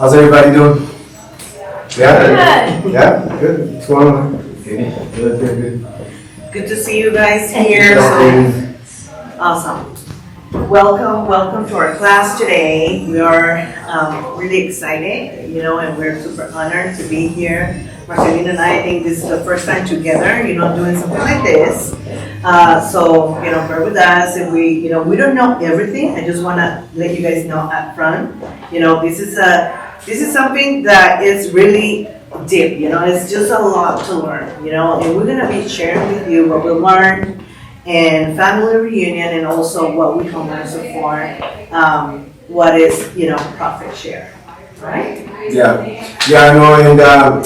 How's everybody doing? Yeah? Good. Yeah? Good? What's going on? Good. Good to see you guys here. Awesome. Welcome to our class today. We are really excited, and we're super honored to be here. Marcelino and I think this is the first time together, doing something like this. So, bear with us. If we don't know everything, I just want to let you guys know up front. This is something that is really deep. It's just a lot to learn. And we're gonna be sharing with you what we learned and family reunion, and also what we come also for. What is profit share, right? Yeah, I know, and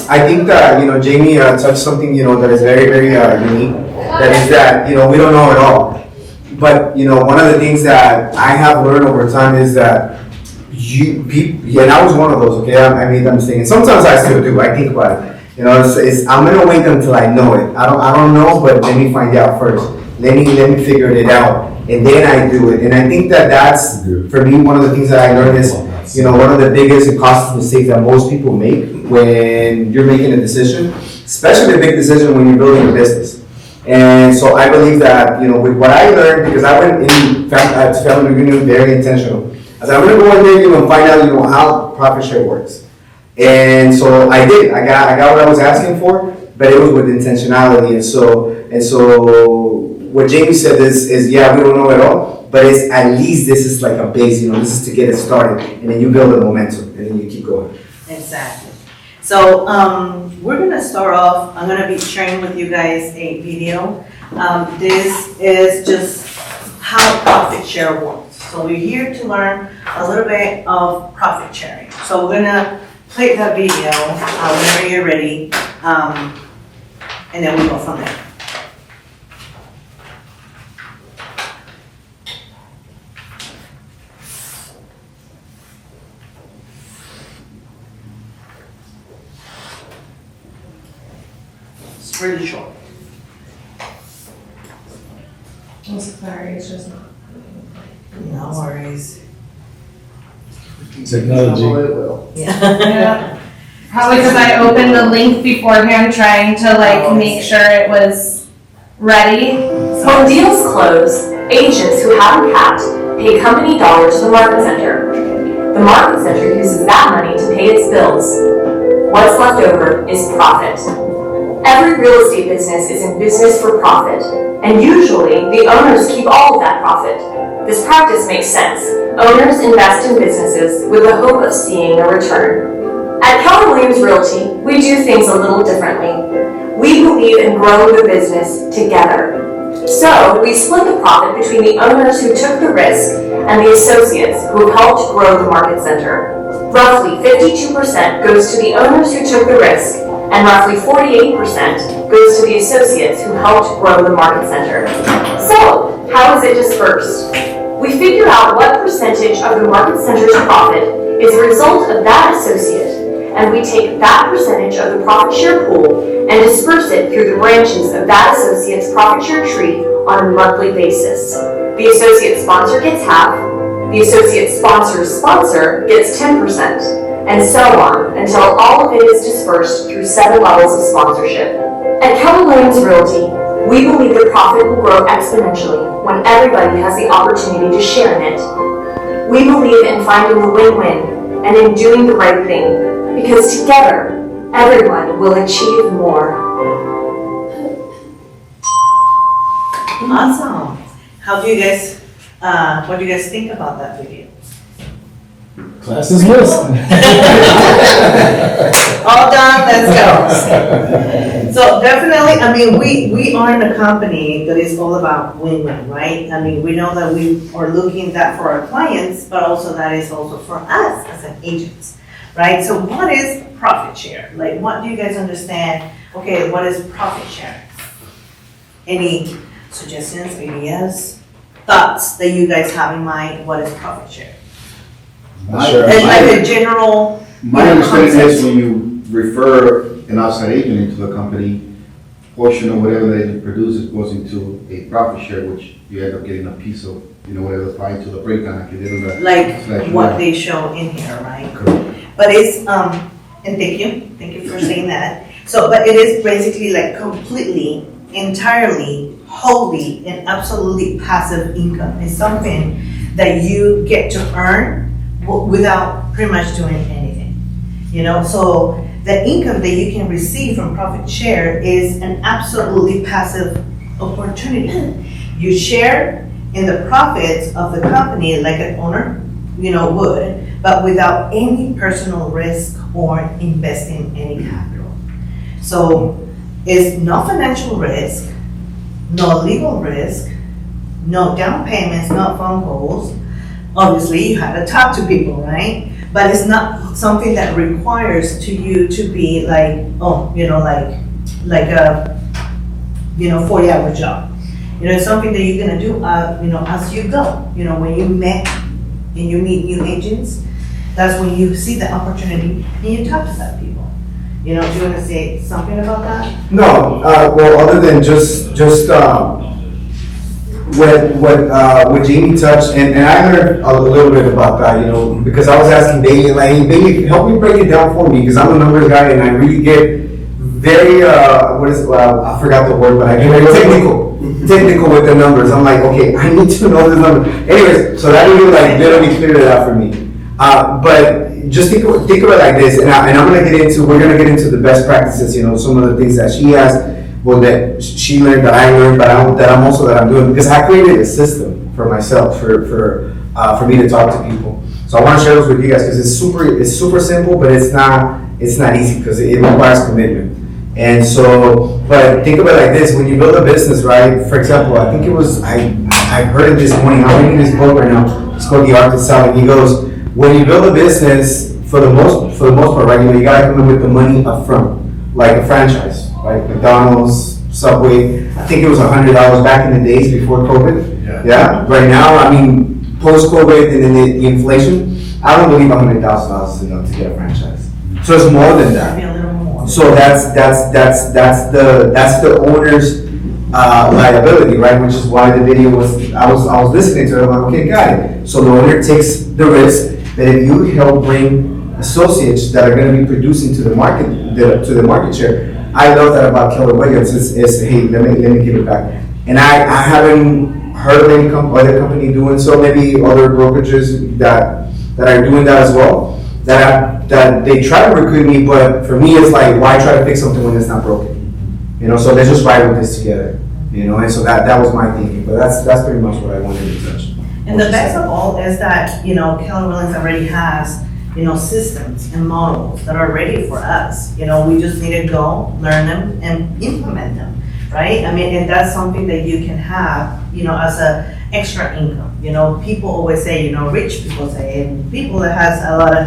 I think that Jayme touched something that is very, very unique. That is that we don't know it all, but one of the things that I have learned over time is that and I was one of those. Okay, I made that mistake, and sometimes I still do. I think about it. I'm gonna wait until I know it. I don't know, but let me find out first. Let me figure it out, and then I do it. And I think that that's for me one of the things that I learned is one of the biggest and costly mistakes that most people make when you're making a decision, especially a big decision when you're building a business. And so I believe that with what I learned, because I went in to family reunion very intentional. I said, I'm going to go in there and find out how profit share works. And so I did. I got what I was asking for, but it was with intentionality. And so what Jayme said is yeah, we don't know it all, but it's at least this is like a base. This is to get it started, and then you build a momentum, and then you keep going. Exactly. So we're gonna start off. I'm gonna be sharing with you guys a video. This is just how profit share works. So we're here to learn a little bit of profit sharing. So we're gonna play that video whenever you're ready, and then we go from there. It's really short. I'm sorry, it's just not. No worries. Technology. Yeah. Probably because I opened the link beforehand trying to make sure it was ready. When deals close, agents who haven't capped pay company dollars to the market center. The market center uses that money to pay its bills. What's left over is profit. Every real estate business is in business for profit, and usually the owners keep all of that profit. This practice makes sense. Owners invest in businesses with the hope of seeing a return. At Keller Williams Realty, we do things a little differently. We believe in growing the business together. So we split the profit between the owners who took the risk and the associates who have helped grow the market center. Roughly 52% goes to the owners who took the risk, and roughly 48% goes to the associates who helped grow the market center. So, how is it dispersed? We figure out what percentage of the market center's profit is a result of that associate, and we take that percentage of the profit share pool and disperse it through the branches of that associate's profit share tree on a monthly basis. The associate sponsor gets half, the associate sponsor's sponsor gets 10%, and so on until all of it is dispersed through 7 levels of sponsorship. At Keller Williams Realty, we believe the profit will grow exponentially when everybody has the opportunity to share in it. We believe in finding the win-win and in doing the right thing, because together, everyone will achieve more. Awesome. What do you guys think about that video? Class is missed. All done, let's go. So definitely, we are in a company that is all about win-win, right? We know that we are looking at that for our clients, but also that is also for us as an agent, right? So what is profit share? What do you guys understand? Okay, what is profit share? Any suggestions, ideas, thoughts that you guys have in mind? What is profit share? A general. My understanding is when you refer an outside agent into the company, portion of whatever the agent produces goes into a profit share, which you end up getting a piece of, whatever applied to the breakdown like you did on the Like what they show in here, right? Correct. But it's, and thank you for saying that. So, but it is basically like completely, entirely, wholly, and absolutely passive income. It's something that you get to earn without pretty much doing anything. So the income that you can receive from profit share is an absolutely passive opportunity. You share in the profits of the company like an owner, would, but without any personal risk or investing any capital. So it's no financial risk, no legal risk, no down payments, no phone calls. Obviously, you have to talk to people, right? But it's not something that requires you to be like, like a, 40-hour job. It's something that you're gonna do, as you go. When you met and you meet new agents, that's when you see the opportunity and you talk to that people. Do you want to say something about that? No, well, other than just what Jayme touched, and I learned a little bit about that, because I was asking Bailey, like, hey, Bailey, help me break it down for me, because I'm a numbers guy and I really get very, I forgot the word, but I get very technical with the numbers. I'm like, okay, I need to know the numbers. Anyways, so that really literally cleared it out for me. But just think of it like this, and we're gonna get into the best practices, some of the things that she has, that she learned, that I learned, but I'm doing, because I created a system for myself, for me to talk to people. So I want to share those with you guys, because it's super simple, but it's not easy, because it requires commitment. And so, but think of it like this: when you build a business, right? For example, I think it was I heard it this morning. I'm reading this book right now. It's called The Art of Selling. He goes, when you build a business, for the most part, right? You gotta come in with the money up front, like a franchise, right? McDonald's, Subway. I think it was $100 back in the days before COVID. Yeah. Right now, I mean, post-COVID and then the inflation, I don't believe $100,000 is enough to get a franchise. So it's more than that. Maybe a little more. So that's the owner's liability, right? Which is why the video was, I was listening to it. I'm like, okay, got it. So the owner takes the risk that if you help bring associates that are going to be producing to the market share. I love that about Keller Williams. Is hey, let me give it back. And I haven't heard of any other company doing so. Maybe other brokerages that are doing that as well. That they try to recruit me, but for me it's like, why try to fix something when it's not broken? So let's just ride with this together. And so that was my thinking. But that's pretty much what I wanted to touch. And the best of all is that, Keller Williams already has, systems and models that are ready for us. We just need to go, learn them, and implement them, right? I mean, and that's something that you can have, as a extra income. People always say, rich people say, and people that has a lot of,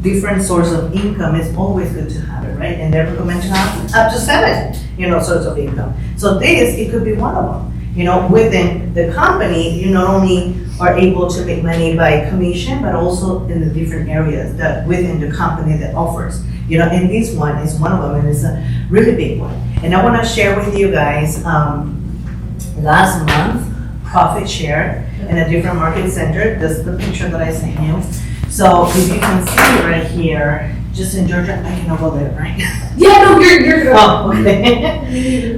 different source of income, it's always good to have it, right? And they recommend to have up to 7, sources of income. So it could be one of them. Within the company, you not only are able to make money by commission, but also in the different areas that within the company that offers. And this one is one of them, and it's a really big one. And I want to share with you guys, last month, profit share in a different market center. This is the picture that I sent you. So if you can see right here, just in Georgia, I can go there, right? Yeah, no, you're good. Oh, okay.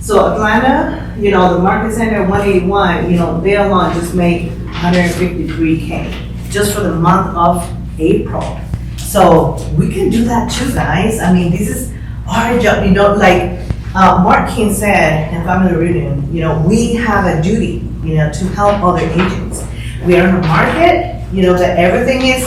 So Atlanta, the market center 181, they alone just made 153K just for the month of April. So we can do that too, guys. I mean, this is our job, like Mark King said in Family Reunion, we have a duty, to help other agents. We are in a market, that everything is,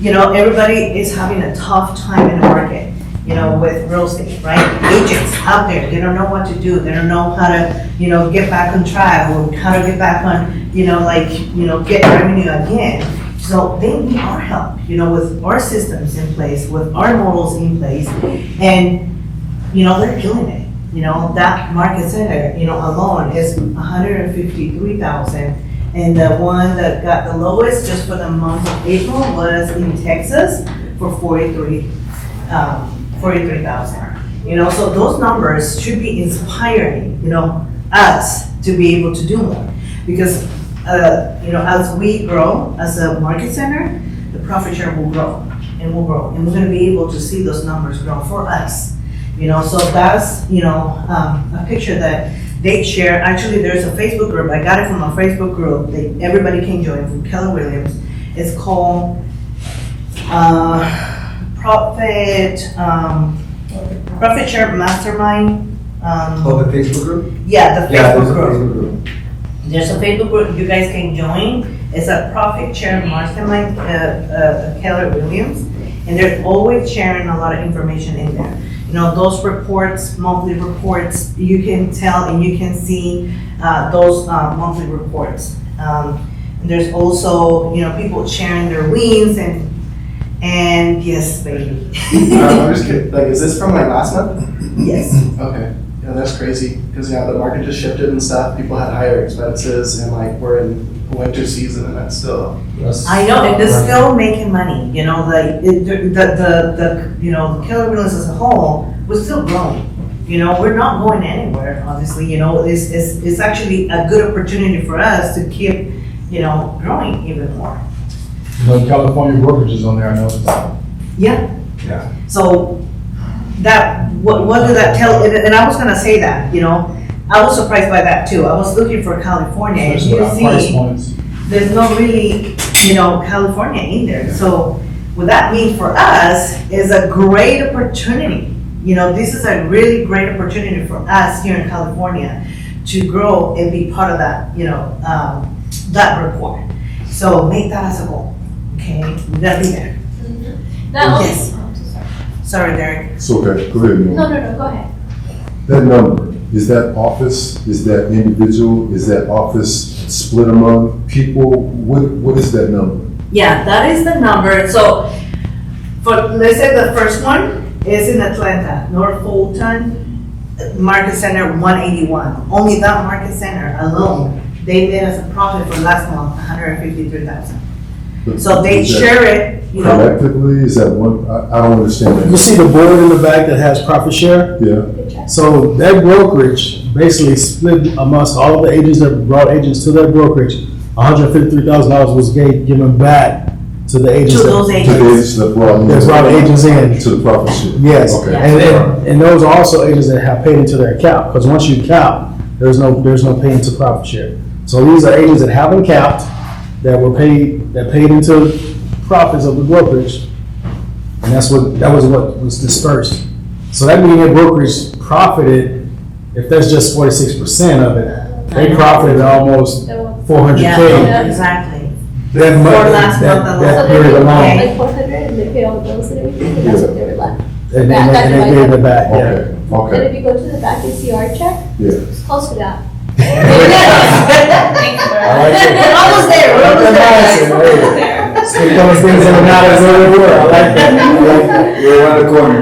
everybody is having a tough time in the market. With real estate, right? Agents out there, they don't know what to do. They don't know how to, get back on track or how to get back on, get revenue again. So they need our help, with our systems in place, with our models in place, and, they're killing it. That market center, alone is 153,000. And the one that got the lowest just for the month of April was in Texas for 43,000. So those numbers should be inspiring, us to be able to do more. Because, as we grow as a market center, the profit share will grow and will grow. And we're gonna be able to see those numbers grow for us. So that's, a picture that they share. Actually, there's a Facebook group. I got it from a Facebook group that everybody can join from Keller Williams. It's called, Profit Share Mastermind. Oh, the Facebook group? Yeah, the Yeah, Facebook there's a group. Facebook group. There's a Facebook group you guys can join. It's a Profit Share Mastermind, Keller Williams. And they're always sharing a lot of information in there. Those reports, monthly reports, you can tell and you can see those monthly reports. And there's also, people sharing their wins and yes, baby. I'm just kidding. Like, is this from like last month? Yes. Okay. Yeah, that's crazy. Because the market just shifted and stuff. People had higher expenses, and like we're in winter season, and that's still. I know, and they're still making money. The Keller Williams as a whole was still growing. We're not going anywhere. Obviously, it's actually a good opportunity for us to keep, growing even more. California brokerages on there, I noticed. Yeah. Yeah. So what did that tell? And I was gonna say that, I was surprised by that too. I was looking for California, and Especially you our price see, points. there's no really, California in there. So what that means for us is a great opportunity. This is a really great opportunity for us here in California to grow and be part of that, that report. So make that as a goal, okay? We gotta be there. Now, Yes. Sorry, Derek. It's okay, go ahead, Norm. no, go ahead. That number, is that office, is that individual, is that office split among people? What is that number? Yeah, that is the number. So let's say the first one is in Atlanta, North Fulton Market Center 181. Only that market center alone, they made us a profit for last month, 153,000. So they Is that share it, Collectively, is that one, I don't understand You that. see the board in the back that has profit share? Yeah, So that brokerage basically split amongst all of the agents that brought agents to that brokerage. $153,000 was given back to the agents. to those to the agents. agents that brought. That brought agents in. To the profit share. Yes, Okay. and those are also agents that have paid into their account, because once you count, there's no pay into profit share. So these are agents that haven't capped, that paid into profits of the brokerage, and that was what was dispersed. So that means that brokerage profited, if that's just 46% of it, they profited almost $400K. Yeah, exactly. That month, For last month that alone. period alone, Like 400 and they pay all the bills and everything, and that's what they were left. and they gave it back, yeah. Okay, Then okay, if you go to the back and see our check, yeah. it's close to that. Almost there, we're almost there. Speak those things that are not as though they were. I like that. You're around the corner.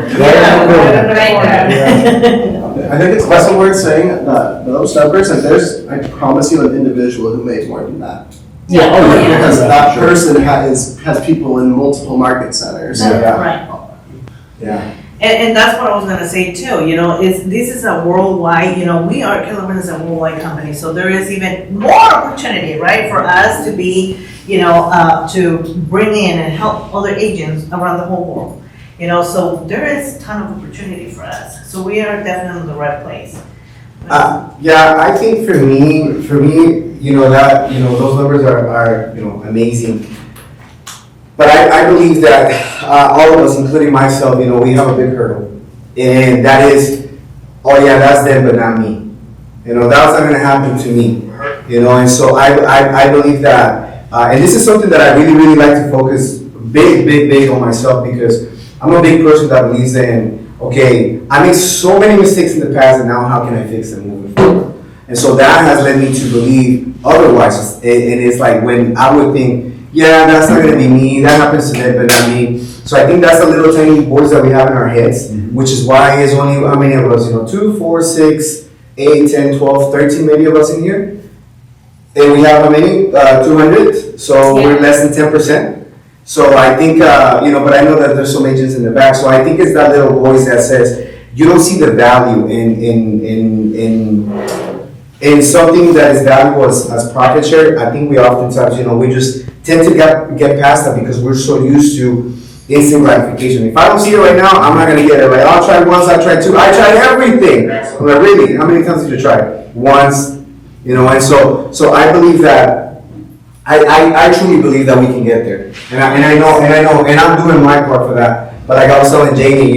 I think it's also worth saying that those numbers, like I promise you an individual who makes more than that. Yeah, oh, yeah. Because that person has people in multiple market centers. Right. Yeah. And that's what I was gonna say too, this is a worldwide, we are, Keller Williams is a worldwide company, so there is even more opportunity, right, for us to be, to bring in and help other agents around the whole world. So there is a ton of opportunity for us, so we are definitely in the right place. Yeah, I think for me, that, those numbers are, amazing. But I believe that all of us, including myself, we have a big hurdle. And that is, oh yeah, that's them, but not me. That's not gonna happen to me. And so I believe that, and this is something that I really, really like to focus big on myself, because I'm a big person that believes in, okay, I made so many mistakes in the past, and now how can I fix them moving forward? And so that has led me to believe otherwise. And it's like when I would think, yeah, that's not gonna be me, that happens to them, but not me. So I think that's the little tiny boards that we have in our heads, which is why it's only, how many of us, 2, 4, 6, 8, 10, 12, 13 maybe of us in here. And we have how many? 200, so we're less than 10%. So I think, but I know that there's some agents in the back, so I think it's that little voice that says, you don't see the value in in something that is valuable as profit share, I think we oftentimes, we just tend to get past that because we're so used to instant gratification. If I don't see it right now, I'm not gonna get it. Like, I'll try once, I'll try two, I tried everything. I'm like, really? How many times did you try? Once, and so I believe that, I truly believe that we can get there. And I know, and I'm doing my part for that. But like I was telling Jayme,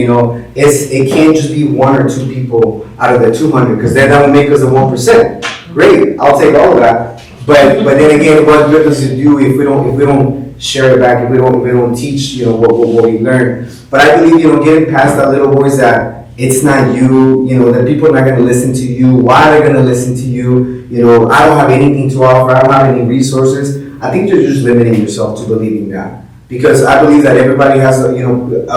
it can't just be one or two people out of the 200, because then that would make us the 1%. Great, I'll take all of that. But then again, what good does it do if we don't share it back, if we don't teach, what we learn? But I believe, getting past that little voice that it's not you, that people are not going to listen to you. Why are they going to listen to you? I don't have anything to offer. I don't have any resources. I think you're just limiting yourself to believing that. Because I believe that everybody has a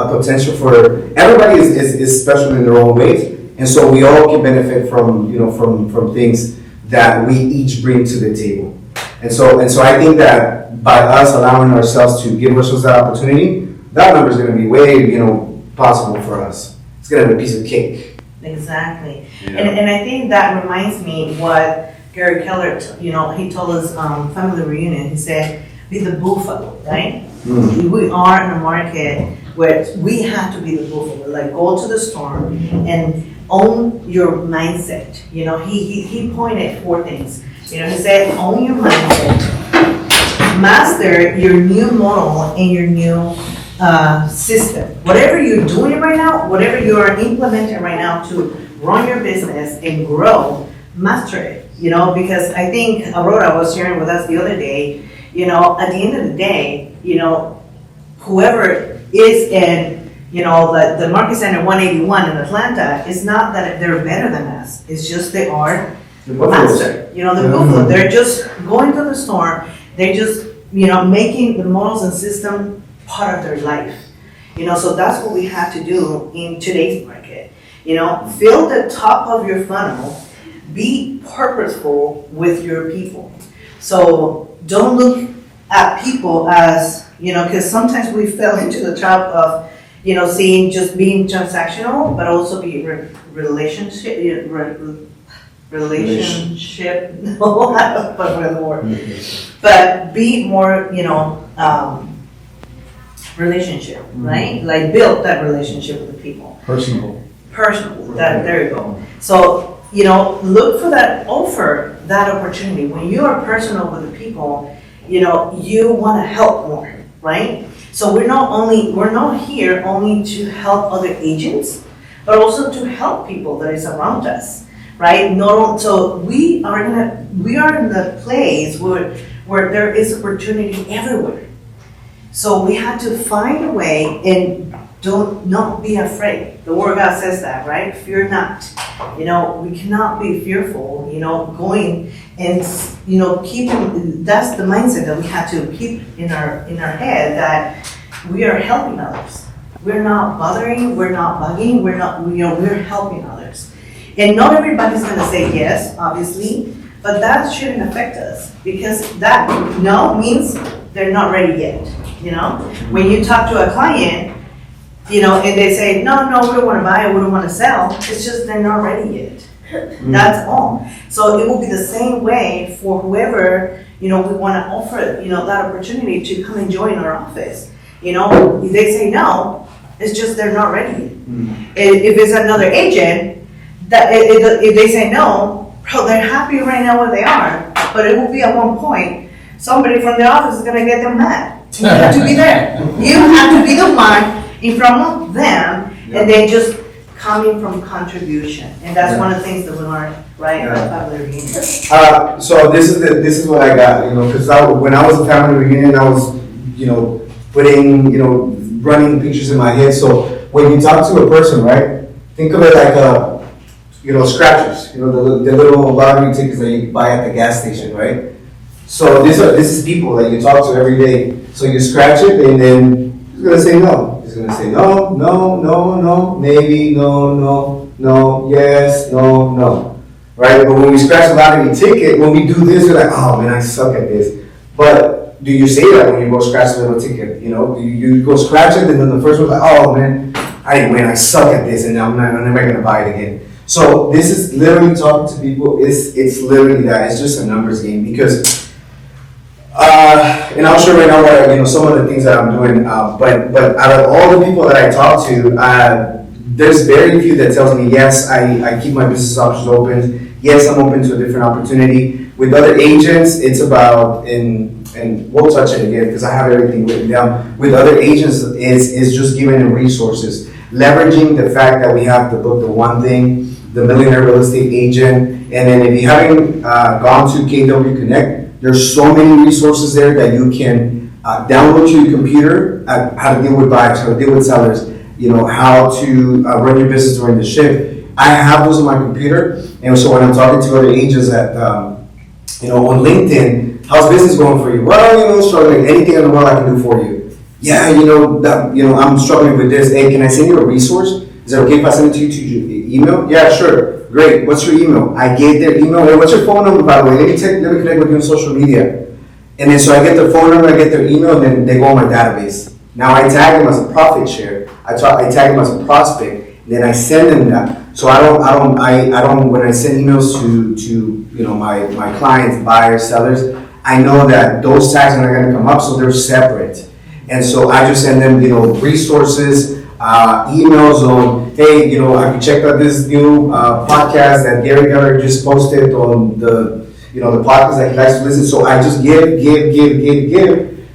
potential for, everybody is special in their own ways. And so we all can benefit from, from things that we each bring to the table. And so I think that by us allowing ourselves to give ourselves that opportunity, that number is going to be way, possible for us. It's going to be a piece of cake. Exactly. And I think that reminds me what Gary Keller, he told us family reunion. He said, be the buffalo, right? Mm-hmm. We are in a market where we have to be the buffalo. Like, go to the storm and own your mindset. He pointed 4 things. He said, own your mindset, master your new model and your new system. Whatever you're doing right now, whatever you are implementing right now to run your business and grow, master it. Because I think Aurora was sharing with us the other day, at the end of the day, whoever is in, the Market Center 181 in Atlanta, it's not that they're better than us. It's just they are master. The buffalo. They're just going to the storm. They're just, making the models and system part of their life. So that's what we have to do in today's market. Fill the top of your funnel. Be purposeful with your people. So don't look at people as, because sometimes we fell into the trap of, seeing just being transactional, but also be relationship. No, I don't know the word. But be more, relationship, right? Like, build that relationship with the people. Personal. There you go. So, look for that offer, that opportunity. When you are personal with the people, you want to help more, right? So we're not here only to help other agents, but also to help people that is around us, right? So we are in the place where there is opportunity everywhere. So we have to find a way and not be afraid. The word of God says that, right? Fear not. We cannot be fearful, going and, keeping, that's the mindset that we have to keep in our head, that we are helping others. We're not bothering, we're not bugging, we're helping others. And not everybody's gonna say yes, obviously, but that shouldn't affect us, because that no means they're not ready yet, When you talk to a client, and they say, no, we don't want to buy, we don't want to sell. It's just they're not ready yet. That's all. So it will be the same way for whoever, we want to offer, that opportunity to come and join our office. If they say no, it's just they're not ready yet. If it's another agent, if they say no, they're happy right now where they are, but it will be at one point, somebody from the office is going to get them mad. You have to be there. You have to be the one in front of them, and then just coming from contribution. And that's one of the things that we learned, right, at family reunion. So this is what I got, because when I was at family reunion, I was, putting, running pictures in my head. So when you talk to a person, right, think of it like, scratchers, the little lottery tickets that you buy at the gas station, right? So this is people that you talk to every day. So you scratch it, and then he's gonna say no. He's gonna say no, maybe, no, yes, no, right? But when we scratch a lottery ticket, when we do this, we're like, oh man, I suck at this. But do you say that when you go scratch a little ticket? You go scratch it, and then the first one's like, oh man, I didn't win, I suck at this, and I'm never gonna buy it again. So this is literally talking to people, it's literally that, it's just a numbers game, because, and I'll show right now what, some of the things that I'm doing, but out of all the people that I talk to, there's very few that tells me, yes, I keep my business options open, yes, I'm open to a different opportunity. With other agents, it's about, and we'll touch it again, because I have everything written down. With other agents, is just giving them resources, leveraging the fact that we have the book, The One Thing, The Millionaire Real Estate Agent, and then if you haven't gone to KW Connect, there's so many resources there that you can download to your computer, how to deal with buyers, how to deal with sellers, how to run your business during the shift. I have those on my computer, and so when I'm talking to other agents at, on LinkedIn, how's business going for you? Well, struggling. Anything in the world I can do for you. Yeah, I'm struggling with this. Hey, can I send you a resource? Is that okay if I send it to you to your email? Yeah, sure. Great. What's your email? I gave their email. Hey, what's your phone number, by the way? Let me connect with you on social media. And then so I get their phone number, I get their email, and then they go on my database. Now I tag them as a profit share. I tag them as a prospect. And then I send them that. So I don't. When I send emails to my clients, buyers, sellers, I know that those tags are not going to come up, so they're separate. And so I just send them, resources, emails on, hey, have you checked out this new podcast that Gary Geller just posted on the podcast that he likes to listen. So I just give,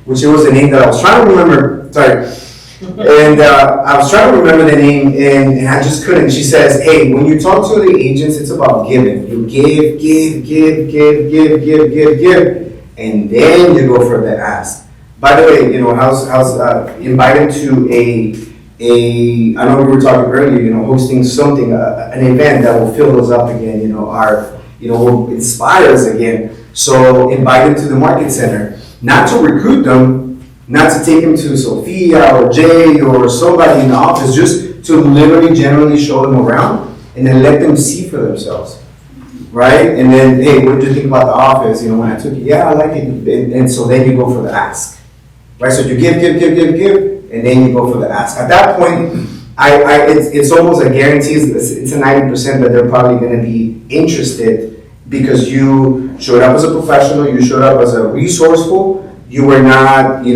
which it was the name that I was trying to remember. Sorry. And I was trying to remember the name, and I just couldn't. She says, hey, when you talk to the agents, it's about giving. You give, and then you go for the ask. By the way, how's invite them to I know we were talking earlier, hosting something, an event that will fill those up again, will inspire us again. So invite them to the market center, not to recruit them, not to take them to Sophia or Jay or somebody in the office, just to literally generally show them around and then let them see for themselves. Right? And then, hey, what did you think about the office? When I took it, yeah, I like it. And so then you go for the ask. Right? So you give, and then you go for the ask. At that point, it's almost a guarantee, it's a 90% that they're probably going to be interested because you showed up as a professional, you showed up as a resourceful, you were not, hey,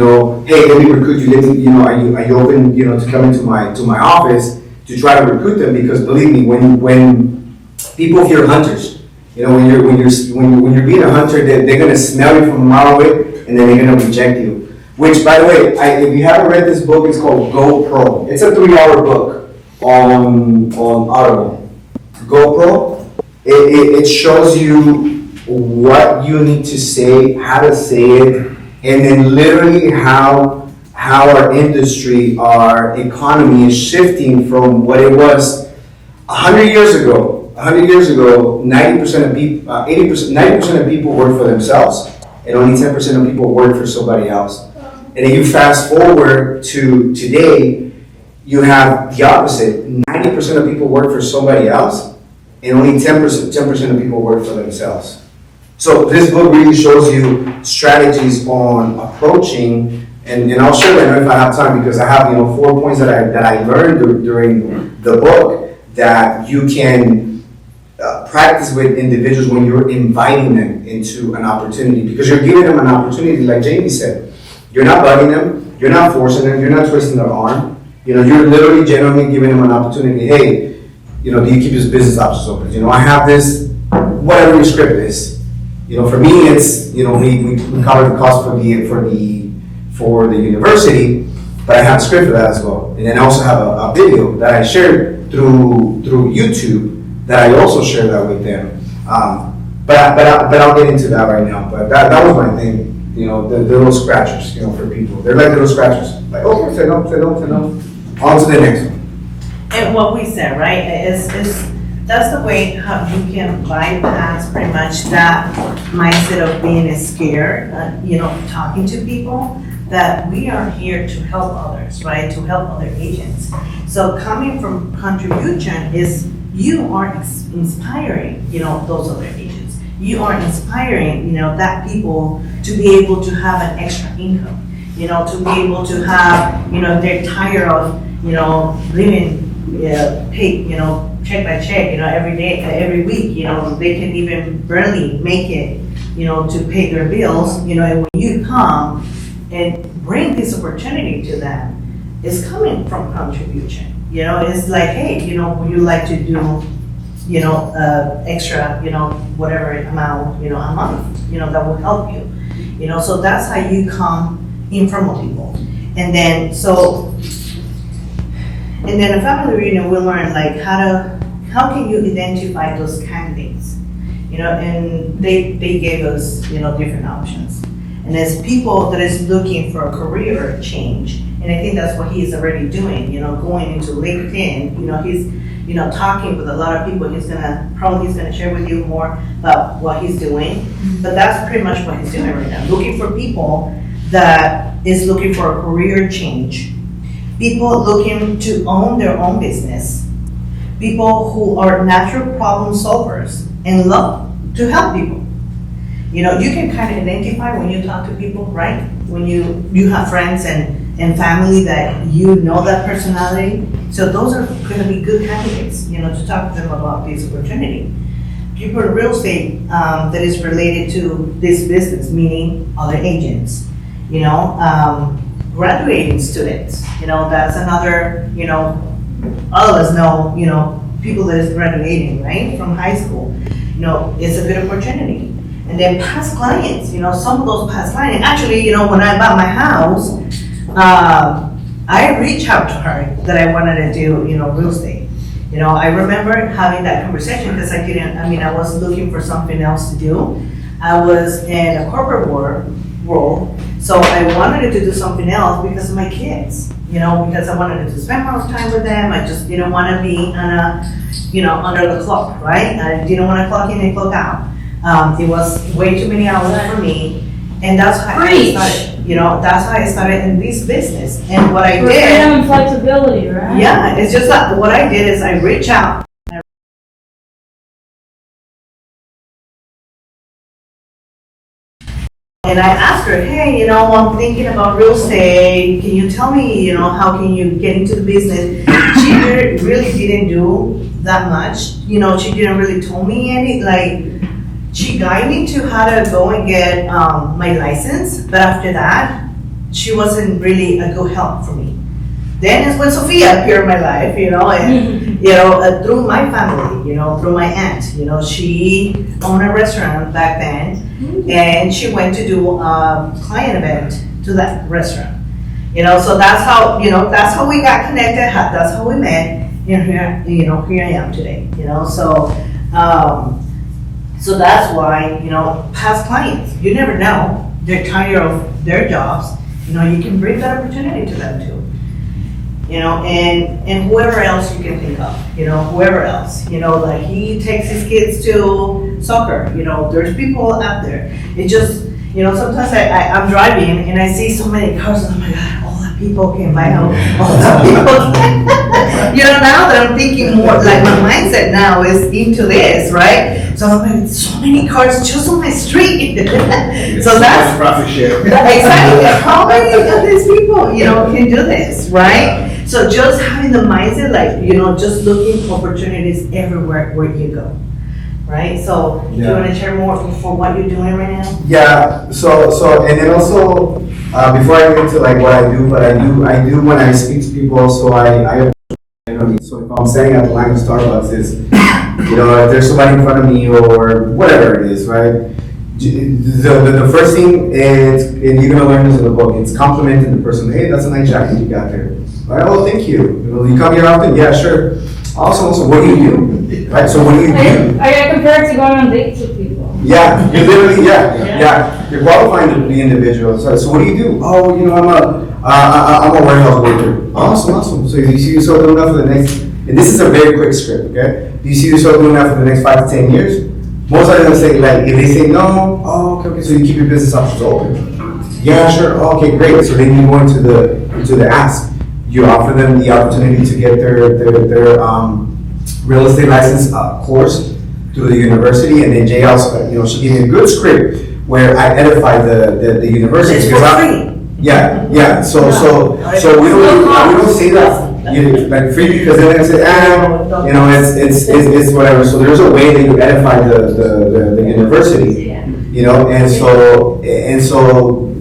let me recruit you, are you open, to come into my office to try to recruit them? Because believe me, when people hear hunters, when you're being a hunter, they're going to smell you from a mile away, and then they're going to reject you. Which, by the way, if you haven't read this book, it's called GoPro. It's a 3-hour book on Audible. GoPro, it shows you what you need to say, how to say it, and then literally how our industry, our economy is shifting from what it was 100 years ago. 100 years ago, 90% of people, 90% of people work for themselves, and only 10% of people work for somebody else. And then you fast forward to today, you have the opposite. 90% of people work for somebody else, and only 10% of people work for themselves. So this book really shows you strategies on approaching, and I'll share that if I have time, because I have 4 points that I learned during the book that you can practice with individuals when you're inviting them into an opportunity, because you're giving them an opportunity, like Jayme said. You're not bugging them, you're not forcing them, you're not twisting their arm. You're literally genuinely giving them an opportunity. Hey, do you keep your business options open? I have this, whatever your script is. For me, it's we cover the cost for the university, but I have a script for that as well. And then I also have a video that I shared through YouTube that I also share that with them. But I'll get into that right now. But that was my thing. The little scratchers, for people. They're like little scratchers. Like, oh, say no. On to the next one. And what we said, right, is that's the way how you can bypass pretty much that mindset of being scared, talking to people, that we are here to help others, right, to help other agents. So coming from contribution is you are inspiring, those other agents. You are inspiring, that people to be able to have an extra income, to be able to have, they're tired of, living, check by check, every day, every week, they can even barely make it, to pay their bills, and when you come and bring this opportunity to them, it's coming from contribution, it's like, hey, would you like to do, extra, whatever amount, a month, that will help you, so that's how you come in front of people. And then a family reunion, we learn like how can you identify those candidates, and they gave us, different options. And as people that is looking for a career change, and I think that's what he is already doing, going into LinkedIn, he's, talking with a lot of people. He's gonna share with you more about what he's doing, but that's pretty much what he's doing right now, looking for people that is looking for a career change, people looking to own their own business, people who are natural problem solvers and love to help people. You can kind of identify when you talk to people, right? When you have friends and family that that personality. So those are going to be good candidates, to talk to them about this opportunity. People in real estate that is related to this business, meaning other agents, graduating students, that's another, all of us know, people that is graduating, right, from high school, it's a good opportunity. And then past clients, some of those past clients, actually, when I bought my house, I reached out to her that I wanted to do, real estate. I remember having that conversation because I was looking for something else to do. I was in a corporate role, so I wanted to do something else because of my kids, because I wanted to spend more time with them. I just didn't want to be under the clock, right? I didn't want to clock in and clock out. It was way too many hours for me, and that's how I started. That's how I started in this business. And what I did, freedom and flexibility, right? Yeah, it's just that what I did is I reached out. And I asked her, hey, I'm thinking about real estate. Can you tell me, how can you get into the business? She really didn't do that much. She didn't really tell me any, she guided me to how to go and get my license. But after that, she wasn't really a good help for me. Then is when Sophia appeared in my life, and, through my family, through my aunt, she owned a restaurant back then. And she went to do a client event to that restaurant. So that's how, that's how we got connected, that's how we met, here I am today, so that's why, past clients, you never know, they're tired of their jobs, you can bring that opportunity to them too. And whoever else you can think of, whoever else, like he takes his kids to soccer, there's people out there. It just, sometimes I'm driving and I see so many cars and oh my God, all the people can buy home, all the people can. Now that I'm thinking more, like my mindset now is into this, right? So I'm like, so many cars just on my street. So that's profit share. Exactly. How many of these people, can do this, right? So just having the mindset, just looking for opportunities everywhere where you go, right? So do you want to share more for what you're doing right now? Yeah. So and then also before I get into what I do, but I do when I speak to people. So so if I'm standing at the line of Starbucks, is if there's somebody in front of me or whatever it is, right? The first thing is, and you're gonna learn this in the book, it's complimenting the person. Hey, that's a nice jacket you got there. Right? Oh, thank you. You come here often? Yeah, sure. Also, what do you do? Right? So what do you do? I compare it to going on dates with people. Yeah, you literally, yeah. You're qualifying the individual. So what do you do? Oh, I'm a warehouse worker. Awesome. So you see yourself doing that for the next, and this is a very quick script, okay? Do you see yourself doing that for the next 5 to 10 years? Most are gonna say, if they say no, okay, so you keep your business options open. Yeah, sure, okay, great. So then you go into the ask. You offer them the opportunity to get their real estate license course through the university, and then Jay also, she gave me a good script where I edify the university. It's for free. Yeah. So we don't say that. like free, because then I say, you know, it's whatever. So there's a way that you edify the university, you know, and so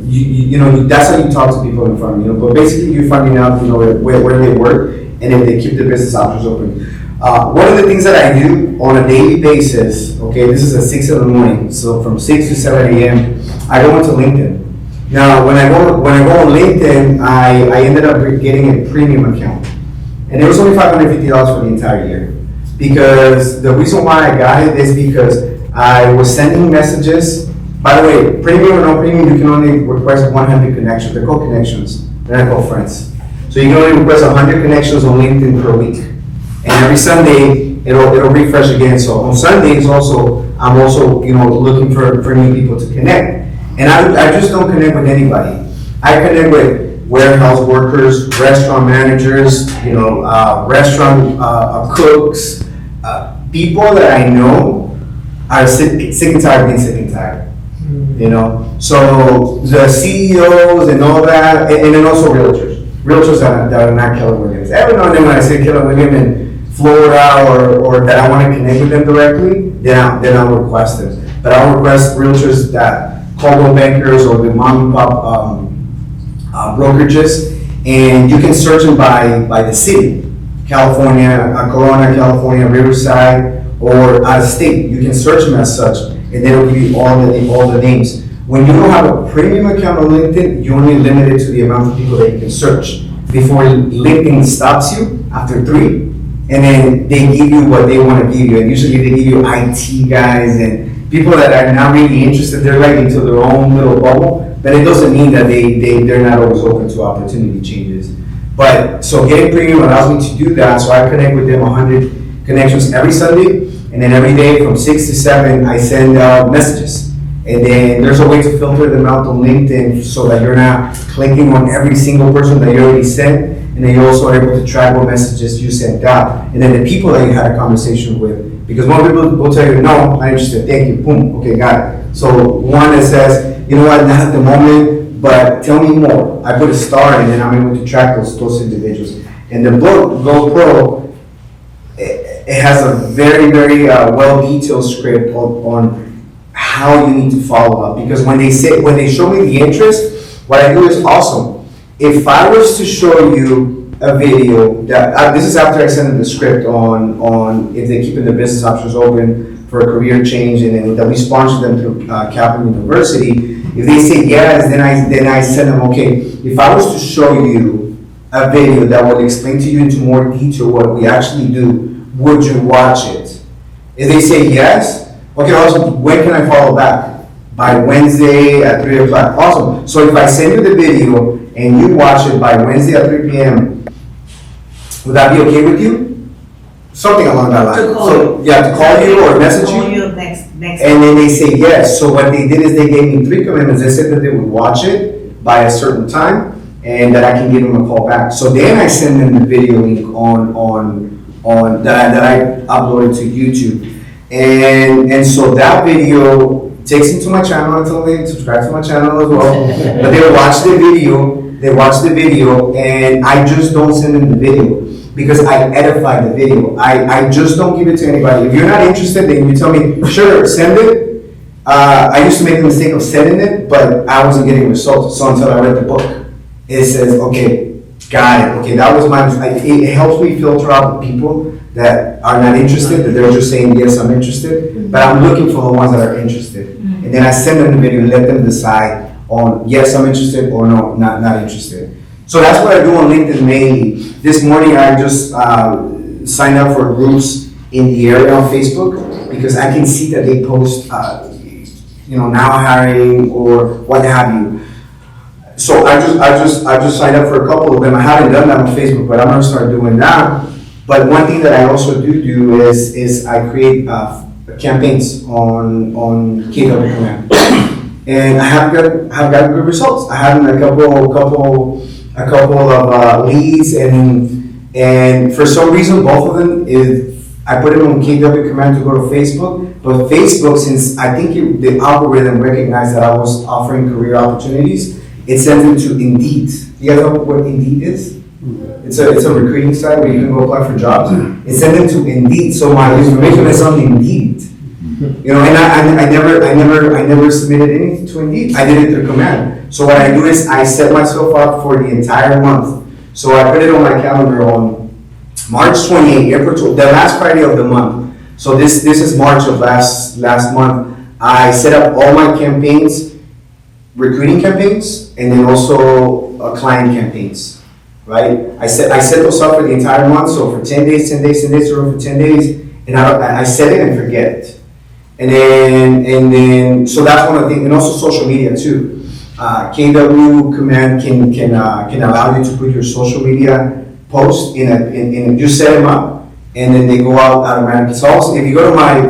you know, that's how you talk to people in front, you know. But basically, you're finding out, you know, where they work and if they keep their business options open. One of the things that I do on a daily basis, okay, this is at 6 in the morning, so from 6 to 7 a.m., I go into LinkedIn. Now, when I go on LinkedIn, I ended up getting a premium account, and it was only $550 for the entire year. Because the reason why I got it is because I was sending messages. By the way, premium or no premium, you can only request 100 connections. They're called connections. They're not called friends. So you can only request 100 connections on LinkedIn per week. And every Sunday, it'll refresh again. So on Sundays also, I'm also, you know, looking for new people to connect. And I just don't connect with anybody. I connect with warehouse workers, restaurant managers, you know, restaurant cooks, people that I know are sick and tired of being sick and tired. You know, so the CEOs and all that, and then also realtors that are not Keller Williams. Every now and then when I say Keller Williams in Florida or that I want to connect with them directly, then I'll request them. But I'll request realtors that Coldwell Bankers or the mom and pop brokerages, and you can search them by the city, California, Corona, California, Riverside, or out of state. You can search them as such, and they'll give you all the names. When you don't have a premium account on LinkedIn, you're only limited to the amount of people that you can search before LinkedIn stops you after 3, and then they give you what they want to give you, and usually they give you IT guys and people that are not really interested. They're like into their own little bubble, but it doesn't mean that they're not always open to opportunity changes. But so getting premium allows me to do that, so I connect with them 100 connections every Sunday, and then every day from 6 to 7 I send out messages. And then there's a way to filter them out on LinkedIn so that you're not clicking on every single person that you already sent, and then you're also able to track what messages you sent out, and then the people that you had a conversation with. Because more people will tell you, no, I'm interested, thank you, boom, okay, got it. So one that says, you know what, not at the moment, but tell me more. I put a star and then I'm able to track those individuals. And the book, Go Pro, it has a very, very well-detailed script on how you need to follow up. Because when they show me the interest, what I do is awesome. If I was to show you a video that this is after I send them the script on if they're keeping their business options open for a career change, and then that we sponsor them through Kaplan University. If they say yes, then I send them, okay, if I was to show you a video that would explain to you into more detail what we actually do, would you watch it? If they say yes, okay, awesome. When can I follow back? By Wednesday at 3 o'clock. Awesome. So if I send you the video and you watch it by Wednesday at 3 p.m., would that be okay with you? Something along that line. To call So, yeah, to call you or message Call you. you next. And then they say yes. So what they did is they gave me 3 commitments. They said that they would watch it by a certain time and that I can give them a call back. So then I send them the video link on that I uploaded to YouTube. And so that video takes them to my channel. I told them to subscribe to my channel as well. But they watch the video, and I just don't send them the video because I edify the video. I just don't give it to anybody. If you're not interested, then you tell me, sure, send it. I used to make the mistake of sending it, but I wasn't getting results. So until I read the book, it says, okay, got it. Okay, that was my mistake. It helps me filter out the people that are not interested, that they're just saying, yes, I'm interested, but I'm looking for the ones that are interested. And then I send them the video and let them decide on, yes, I'm interested, or no, not interested. So that's what I do on LinkedIn mainly. This morning I just signed up for groups in the area on Facebook because I can see that they post, now hiring or what have you. So I just signed up for a couple of them. I haven't done that on Facebook, but I'm gonna start doing that. But one thing that I also do is I create campaigns on KW Command, and I have got good results. I have a couple of leads, and for some reason both of them is I put them on KW Command to go to Facebook. But Facebook, since I think the algorithm recognized that I was offering career opportunities, it sent them to Indeed. You guys know what Indeed is? it's a recruiting site where you can go apply for jobs and send them to Indeed. So my information is on Indeed. You know, and I never submitted anything to Indeed. I did it through command. So what I do is I set myself up for the entire month. So I put it on my calendar on March 28th, April, the last Friday of the month. So this is March of last month. I set up all my campaigns, recruiting campaigns, and then also client campaigns, right? I set those up for the entire month. So for 10 days, or for 10 days, and I set it and forget it. And then, so that's one of the things, and also social media too. KW command can allow you to put your social media posts in you set them up, and then they go out automatically. So also, if you go to my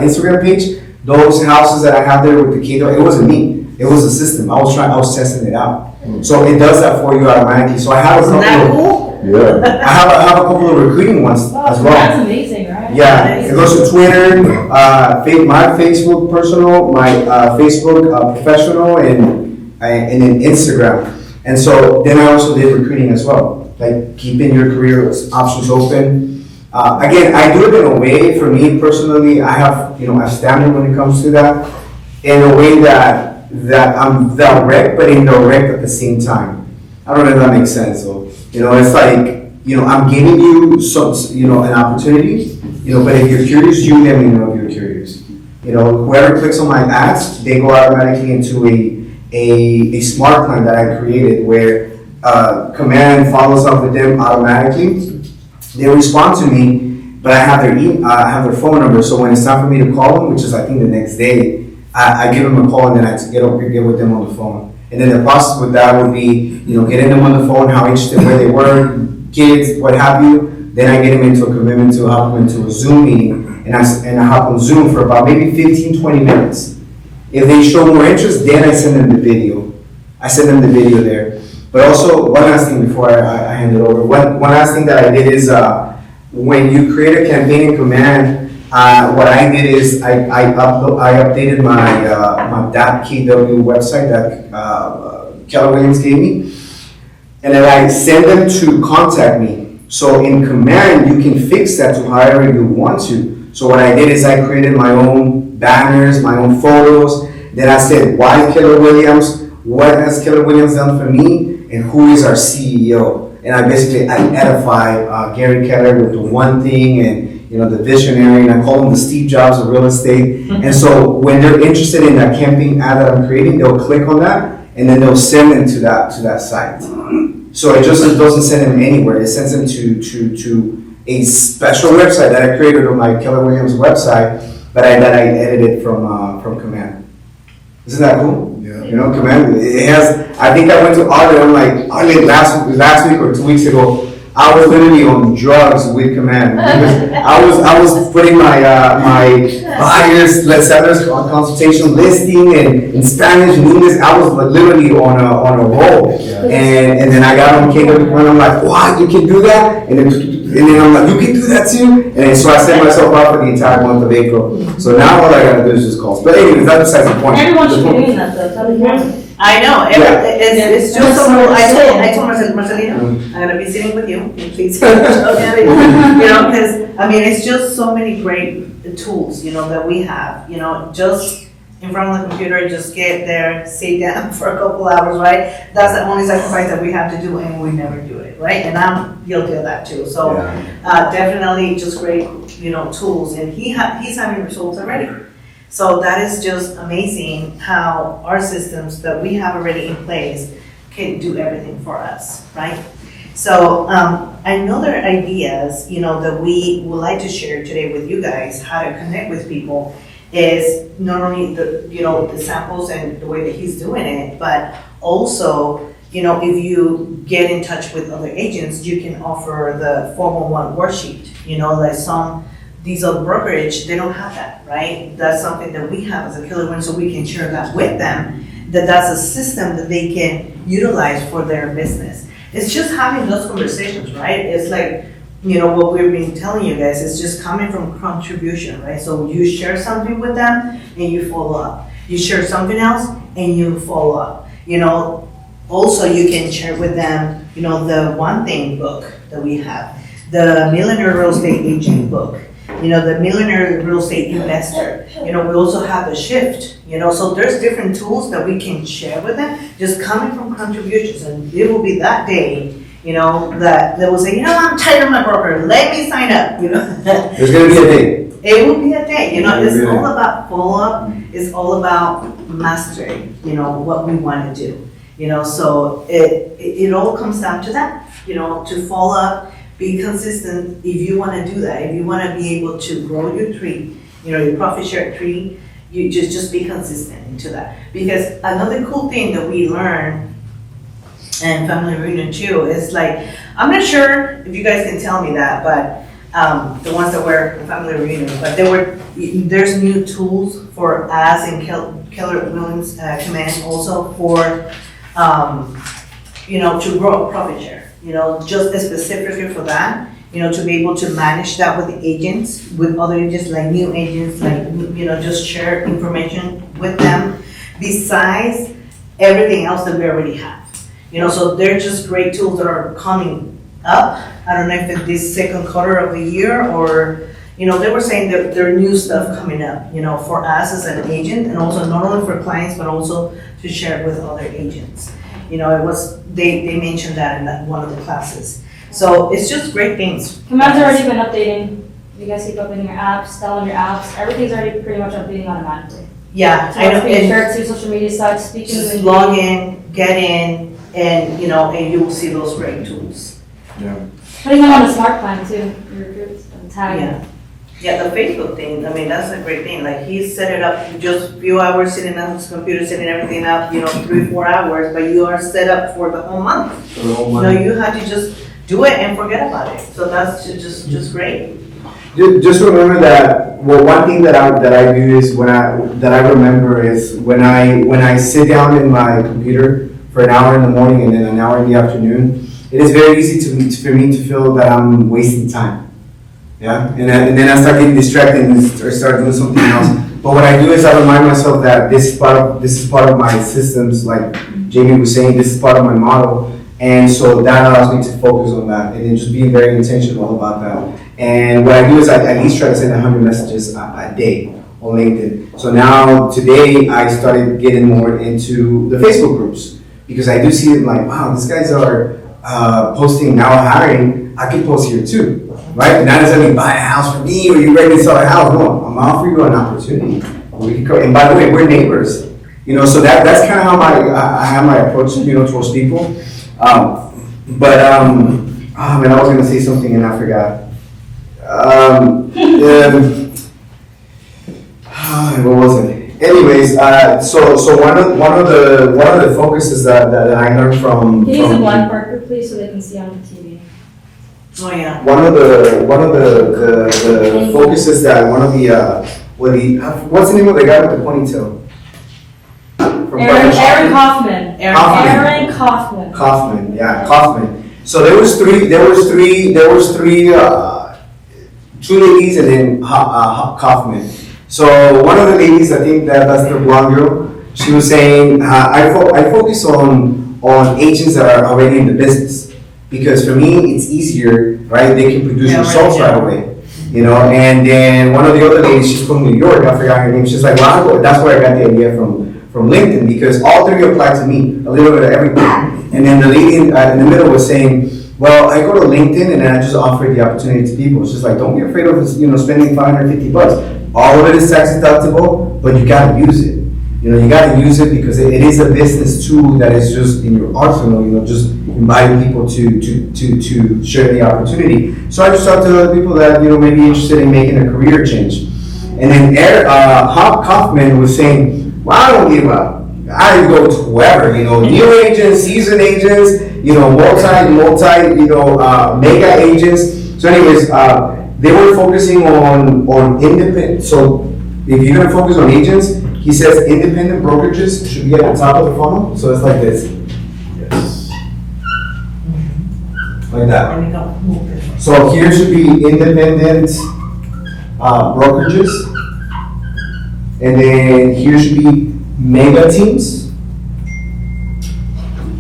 Instagram page, those houses that I have there with the KW, it wasn't me, it was the system. I was testing it out. So it does that for you automatically. So I have a Isn't that couple cool? Yeah. I have a couple of recruiting ones as well. That's amazing, right? Yeah, it goes to Twitter, my Facebook personal, my Facebook professional, and then Instagram. And so then I also did recruiting as well, like keeping your career options open. Again, I do it in a way, for me personally, I have a standard when it comes to that, in a way that I'm direct, but indirect at the same time. I don't know if that makes sense. So, it's like, I'm giving you some, an opportunity, but if you're curious, you let me know if you're curious. Whoever clicks on my ads, they go automatically into a smart plan that I created where command follows up with them automatically. They respond to me, but I have their phone number. So when it's time for me to call them, which is I think the next day, I give them a call and then I get with them on the phone. And then the process with that would be, getting them on the phone, how interested, where they were, kids, what have you. Then I get them into a commitment to hop them into a Zoom meeting, and I hop on Zoom for about maybe 15, 20 minutes. If they show more interest, then I send them the video. I send them the video there. But also, one last thing before I hand it over. One last thing that I did is, when you create a campaign in command, what I did is I updated my .kw website that Keller Williams gave me, and then I sent them to contact me. So in command, you can fix that to however you want to. So what I did is I created my own banners, my own photos. Then I said, why Keller Williams? What has Keller Williams done for me? And who is our CEO? And I edify Gary Keller with the one thing, and the visionary, and I call him the Steve Jobs of real estate. And so when they're interested in that camping ad that I'm creating, they'll click on that, and then they'll send them to that site. So it doesn't send them anywhere. It sends them to a special website that I created on my Keller Williams website, but that I edited from command. Isn't that cool? Yeah. Command. It has. I think I went to Arlen. I'm like, Arlen last week or 2 weeks ago. I was literally on drugs with command. Because I was putting my buyers, sellers consultation listing and in Spanish and English. I was literally on a roll. Yeah. And then I got on KW and I'm like, wow, you can do that? And then I'm like, you can do that too? And so I set myself up for the entire month of April. So now all I gotta do is just calls. But anyways, that's besides the point. Everyone should be doing that though, tell me. I know, Yeah. it's just so cool. I told Marcelino, I'm gonna be sitting with you, please. Because, it's just so many great tools, that we have, just in front of the computer, just get there, sit down for a couple hours, right? That's the only sacrifice that we have to do, and we never do it, right? And I'm guilty of that too, so, definitely just great, tools, and he's having results already. So that is just amazing how our systems that we have already in place can do everything for us, right? So another ideas, that we would like to share today with you guys, how to connect with people, is not only the samples and the way that he's doing it, but also, if you get in touch with other agents, you can offer the 411 worksheet, like diesel brokerage, they don't have that, right? That's something that we have as a Keller Williams, so we can share that with them, that's a system that they can utilize for their business. It's just having those conversations, right? It's like, what we've been telling you guys, is just coming from contribution, right? So you share something with them and you follow up. You share something else and you follow up. Also, you can share with them the One Thing book that we have, the Millionaire Real Estate Agent book, the Millionaire Real Estate Investor. We also have the Shift, so there's different tools that we can share with them, just coming from contributions. And it will be that day, that they will say, I'm tired of my broker, let me sign up, There's gonna be a day. It will be a day, it's Yeah. all about follow-up, it's all about mastery, what we want to do. So it all comes down to that, to follow up, be consistent if you want to do that. If you want to be able to grow your tree, your profit share tree, you just be consistent into that. Because another cool thing that we learn, and family reunion too, is like, I'm not sure if you guys can tell me that, but the ones that were family reunion, but there's new tools for us and Keller Williams Command also for, to grow a profit share. Just specifically for that, to be able to manage that with the agents, with other agents, like new agents, like, just share information with them, besides everything else that we already have. So they're just great tools that are coming up. I don't know if it's this second quarter of the year or, they were saying that there are new stuff coming up, for us as an agent, and also not only for clients, but also to share with other agents. They mentioned that in one of the classes. So it's just great things. Command's already been updating. You guys keep updating your apps, download your apps. Everything's already pretty much updating automatically. Yeah, So I know. it's being And shared to social media sites, speaking just with log in, get in, and, and you will see those great tools. putting them on the smart plan too, your recruits, and tagging. Yeah. Yeah, the Facebook thing, that's a great thing. Like, he set it up just a few hours sitting on his computer, setting everything up, 3-4 hours, but you are set up for the whole month. For the whole month. You have to just do it and forget about it. So that's just great. Just remember that, one thing that I do is when I remember is when I sit down in my computer for an hour in the morning and then an hour in the afternoon, it is very easy for me to feel that I'm wasting time. Yeah, and then I start getting distracted and start doing something else. But what I do is I remind myself that this is part of my systems, like Jayme was saying, this is part of my model. And so that allows me to focus on that and then just being very intentional about that. And what I do is I at least try to send 100 messages a day on LinkedIn. So now today I started getting more into the Facebook groups because I do see it like, wow, these guys are posting now hiring. I can post here too, right? Not necessarily buy a house for me or you ready to sell a house. No, I'm offering you an opportunity. And by the way, we're neighbors. So that's kind of how I have my approach, towards people. I was gonna say something and I forgot. What was it? Anyways, so one of the focuses that I learned from. Can you use a black marker, please, so they can see on the TV? Oh, yeah. One of the focuses that what's the name of the guy with the ponytail? From Aaron Kaufman. Kaufman. Aaron Kaufman. Kaufman, yeah, Kaufman. So there was three, two ladies and then Kaufman. So one of the ladies, I think that's the blonde girl, she was saying, I focus on agents that are already in the business. Because for me, it's easier, right? They can produce results right away. And then one of the other ladies, she's from New York, I forgot her name, she's like, well, that's where I got the idea from LinkedIn, because all three apply to me, a little bit of everything. And then the lady in the middle was saying, well, I go to LinkedIn and then I just offer the opportunity to people. It's just like, don't be afraid of spending $550. All of it is tax deductible, but you gotta use it. You gotta use it because it is a business tool that is just in your arsenal, just inviting people to share the opportunity. So I just talked to other people that, may be interested in making a career change. And then Kaufman was saying, well, I don't give up. I go to whoever, new agents, seasoned agents, multi, mega agents. So anyways, they were focusing on independent. So if you're gonna focus on agents, he says independent brokerages should be at the top of the funnel. So it's like this. Yes. Like that. So here should be independent brokerages. And then here should be mega teams.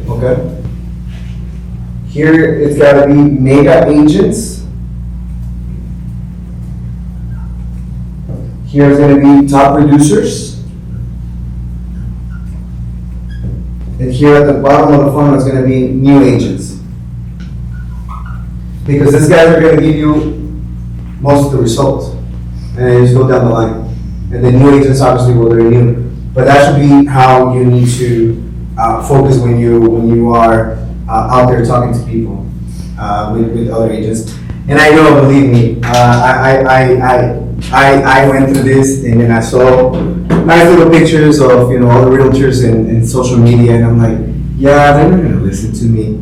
Okay. Here, it's gotta be mega agents. Here's gonna be top producers. And here at the bottom of the funnel is gonna be new agents. Because these guys are gonna give you most of the results. And then you just go down the line. And then new agents obviously will renew. But that should be how you need to focus when you are out there talking to people with other agents. And I know, believe me, I went through this, and then I saw nice little pictures of all the realtors in social media, and I'm like, yeah, they're not gonna listen to me.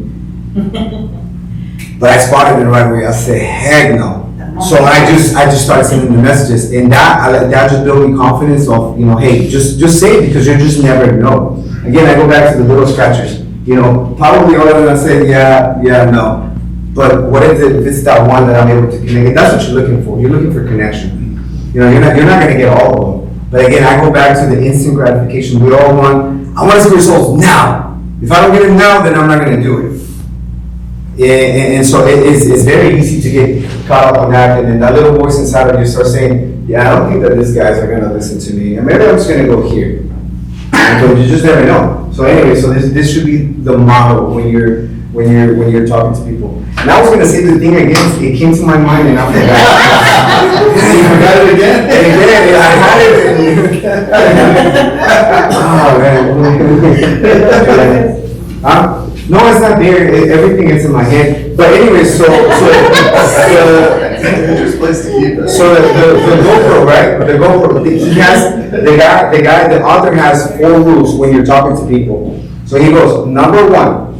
But I spotted it right away. I said, heck no. So I just started sending the messages, and that just built me confidence of hey, just say it, because you just never know. Again, I go back to the little scratchers. Probably all of them I say yeah, no. But what if it's that one that I'm able to connect? And that's what you're looking for. You're looking for connection. You're not going to get all of them. But again, I go back to the instant gratification. We all want. I want to see results now. If I don't get it now, then I'm not going to do it. And so it's very easy to get caught up on that, and then that little voice inside of you starts saying, yeah, I don't think that these guys are going to listen to me, and maybe I'm just going to go here. And you just never know. So anyway, so this should be the model when you're talking to people. And I was going to say the thing again, it came to my mind, and I forgot. You forgot it again? And again, I had it. Oh, man. No, it's not there. Everything is in my head. But anyway, so Dangerous place to keep it. So the GoPro, right? The GoPro, he has the author has 4 rules when you're talking to people. So he goes, number 1,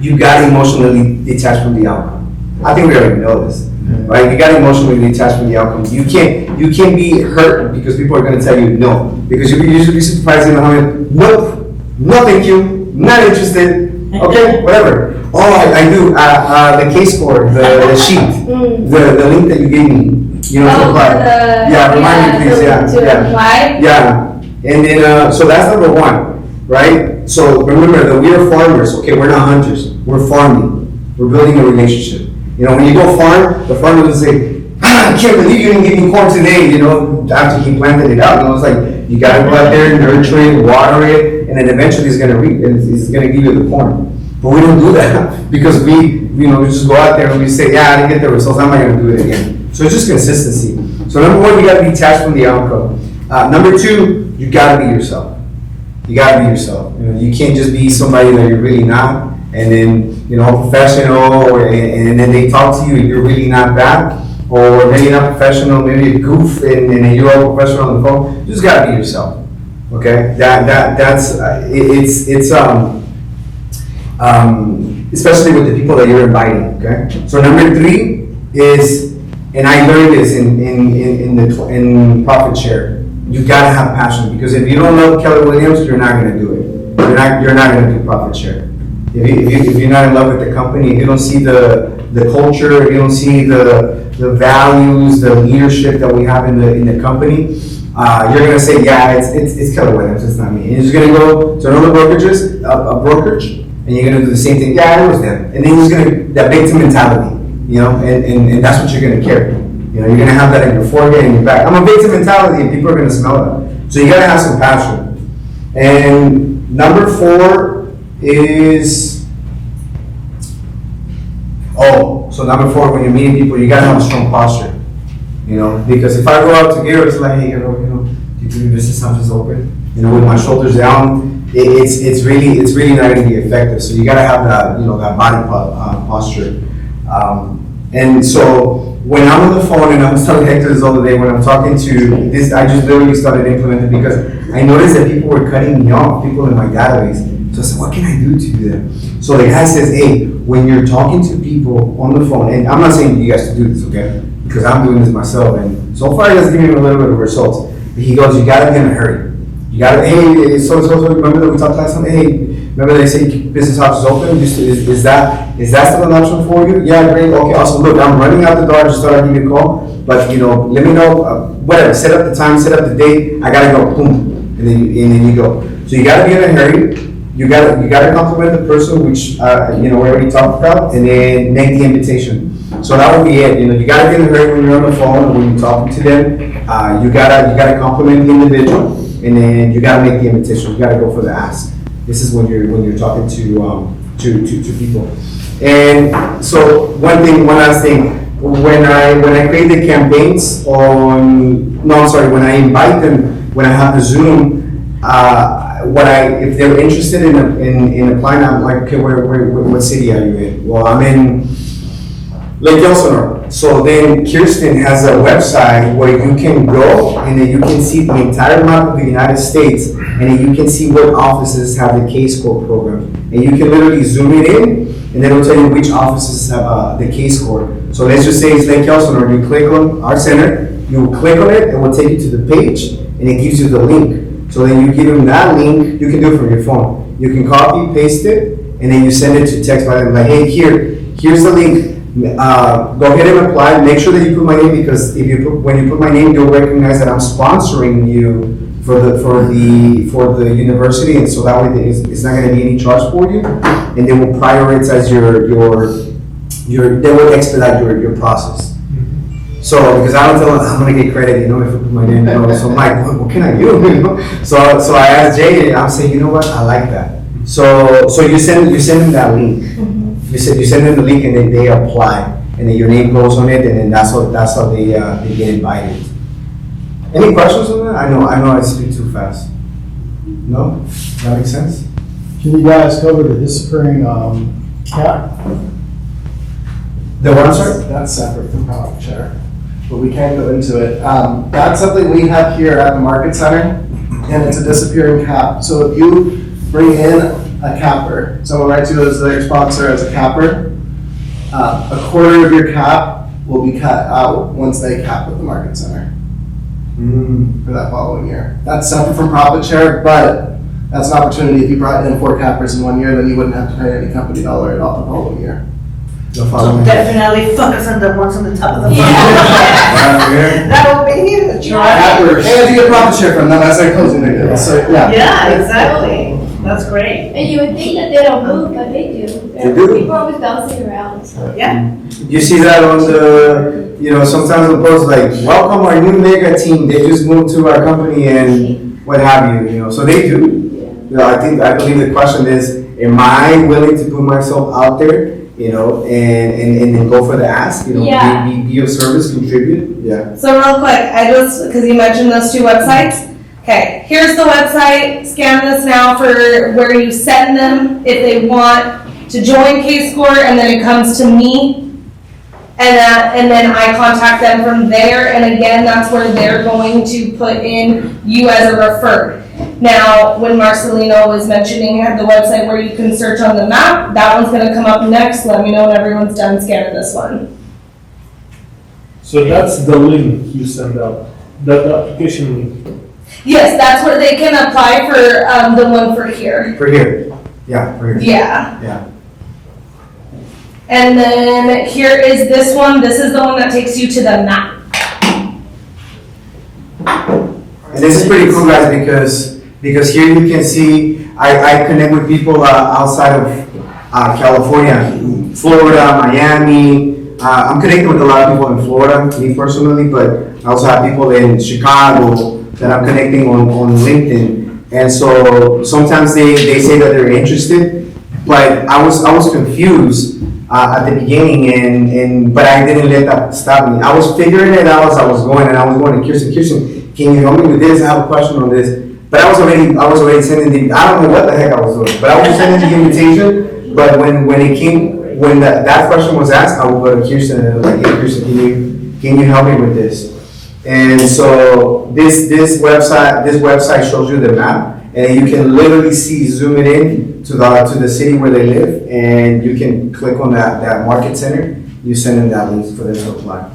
you got emotionally detached from the outcome. I think we already know this, right? You got emotionally detached from the outcome. You can't be hurt because people are going to tell you no, because you should be surprised how many, nope, no thank you, not interested. Okay, whatever. Oh, I do. The case score, the sheet, the link that you gave me. To apply. Yeah, remind me, please. Yeah. And then, so that's number 1, right? So remember that we are farmers. Okay, we're not hunters. We're farming. We're building a relationship. When you go farm, the farmer doesn't say, I can't believe you didn't give me corn today. After he planted it out. It's like you gotta go out there, nurture it, water it, and then eventually he's gonna reap, and he's gonna give you the corn. But we don't do that because we just go out there and we say, yeah, I didn't get the results, I'm not gonna do it again. So it's just consistency. So number 1, you gotta be detached from the outcome. Number 2, you gotta be yourself. You gotta be yourself. You can't just be somebody that you're really not, and then professional, and then they talk to you and you're really not that, or maybe not professional, maybe a goof, and then you're all professional on the phone. You just gotta be yourself. Okay, that's especially with the people that you're inviting. Okay, so number 3 is, and I learned this in profit share. You gotta have passion, because if you don't love Keller Williams, you're not gonna do it. You're not gonna do profit share. If you're not in love with the company, if you don't see the culture, if you don't see the values, the leadership that we have in the company, you're gonna say, yeah, it's Keller Williams, it's not me. And you're just gonna go to another brokerage, and you're gonna do the same thing. Yeah, it was them. And then you're gonna that victim mentality, and that's what you're gonna carry. You're gonna have that in your forehead and your back. I'm a victim mentality, and people are gonna smell that. So you gotta have some passion. And number 4 is, so number 4, when you're meeting people, you gotta have a strong posture. Because if I go out to Gary, it's like, hey, do you do your business options open? With my shoulders down, it's really not going to be effective. So you got to have that, that body posture. And so when I'm on the phone, and I was telling Hector this other day, when I'm talking to this, I just literally started implementing, because I noticed that people were cutting me off, people in my database. So I said, what can I do to do that? So the guy says, hey, when you're talking to people on the phone, and I'm not saying you guys to do this, okay? Because I'm doing this myself, and so far it's giving me a little bit of results. But he goes, you gotta be in a hurry. You gotta, hey, so remember that we talked last time? Hey, remember they say business options open? Is that still an option for you? Yeah, great. Okay, awesome. Look, I'm running out the door. I just thought I'd give you a call. But let me know. Whatever. Set up the time. Set up the date. I gotta go. Boom, and then you go. So you gotta be in a hurry. you gotta compliment the person, which, we already talked about, and then make the invitation. So that would be it, you gotta get in a hurry when you're on the phone, when you're talking to them, you gotta compliment the individual, and then you gotta make the invitation, you gotta go for the ask. This is when you're talking to people. And so one last thing, when I create the campaigns when I invite them, when I have the Zoom, if they're interested in applying, I'm like, okay, what city are you in? Well, I'm in Lake Elsinore. So then Kirsten has a website where you can go and then you can see the entire map of the United States, and then you can see what offices have the K-Score program. And you can literally zoom it in, and then it'll tell you which offices have the K-Score. So let's just say it's Lake Elsinore, you click on our center, you click on it, it will take you to the page, and it gives you the link. So then you give them that link, you can do it from your phone. You can copy, paste it, and then you send it to text by them, like, hey, here's the link. Go ahead and apply. Make sure that you put my name, because when you put my name, you'll recognize that I'm sponsoring you for the university, and so that way it's not going to be any charge for you, and they will prioritize they will expedite your process. So because I don't tell them I'm going to get credit, if I put my name, So I'm like, what can I do? So I asked Jay, I'm saying, you know what, I like that. So you send them that link. You send them the link, and then they apply, and then your name goes on it, and then that's how they get invited. Any questions on that? I know I speak too fast. No? That makes sense? Can you guys cover the disappearing cap? The one, sir? That's separate from profit share, but we can't go into it. That's something we have here at the Market Center, and it's a disappearing cap. So if you bring in a capper, someone writes you as their sponsor as a capper, a quarter of your cap will be cut out once they cap at the Market Center for that following year. That's separate from profit share, but that's an opportunity. If you brought in 4 cappers in 1 year, then you wouldn't have to pay any company dollar at all the following year. So definitely focus on the ones on the top of the funnel. Yeah. That would be huge, right? And you get profit share from them as they're closing their deals. So Yeah, exactly. That's great. And you would think that they don't move, but they do. They do. People are always bouncing around, so. Yeah. You see that on the, sometimes the post like, welcome our new mega team, they just moved to our company and what have you, so they do. I believe the question is, am I willing to put myself out there, and then go for the ask, be of service, contribute, yeah. So real quick, because you mentioned those 2 websites. Okay, here's the website, scan this now for where you send them if they want to join K-Score, and then it comes to me, and then I contact them from there, and again, that's where they're going to put in you as a referred. Now, when Marcelino was mentioning the website where you can search on the map, that one's gonna come up next. Let me know when everyone's done scanning this one. So that's the link you send out, the application link. Yes, that's where they can apply for the one for here. For here, yeah, for here. Yeah. Yeah. And then here is this one. This is the one that takes you to the map. And this is pretty cool, guys, because here you can see, I connect with people outside of California, Florida, Miami. I'm connected with a lot of people in Florida, me personally, but I also have people in Chicago that I'm connecting on LinkedIn. And so sometimes they say that they're interested, but I was confused at the beginning, but I didn't let that stop me. I was figuring it out as I was going, and I was going to Kirsten, can you help me with this? I have a question on this. But I was already sending I don't know what the heck I was doing, but I was sending the invitation. But when that question was asked, I would go to Kirsten and like, hey Kirsten, can you help me with this? And so this website shows you the map, and you can literally zoom it in to the city where they live, and you can click on that market center. You send them that link for them to apply.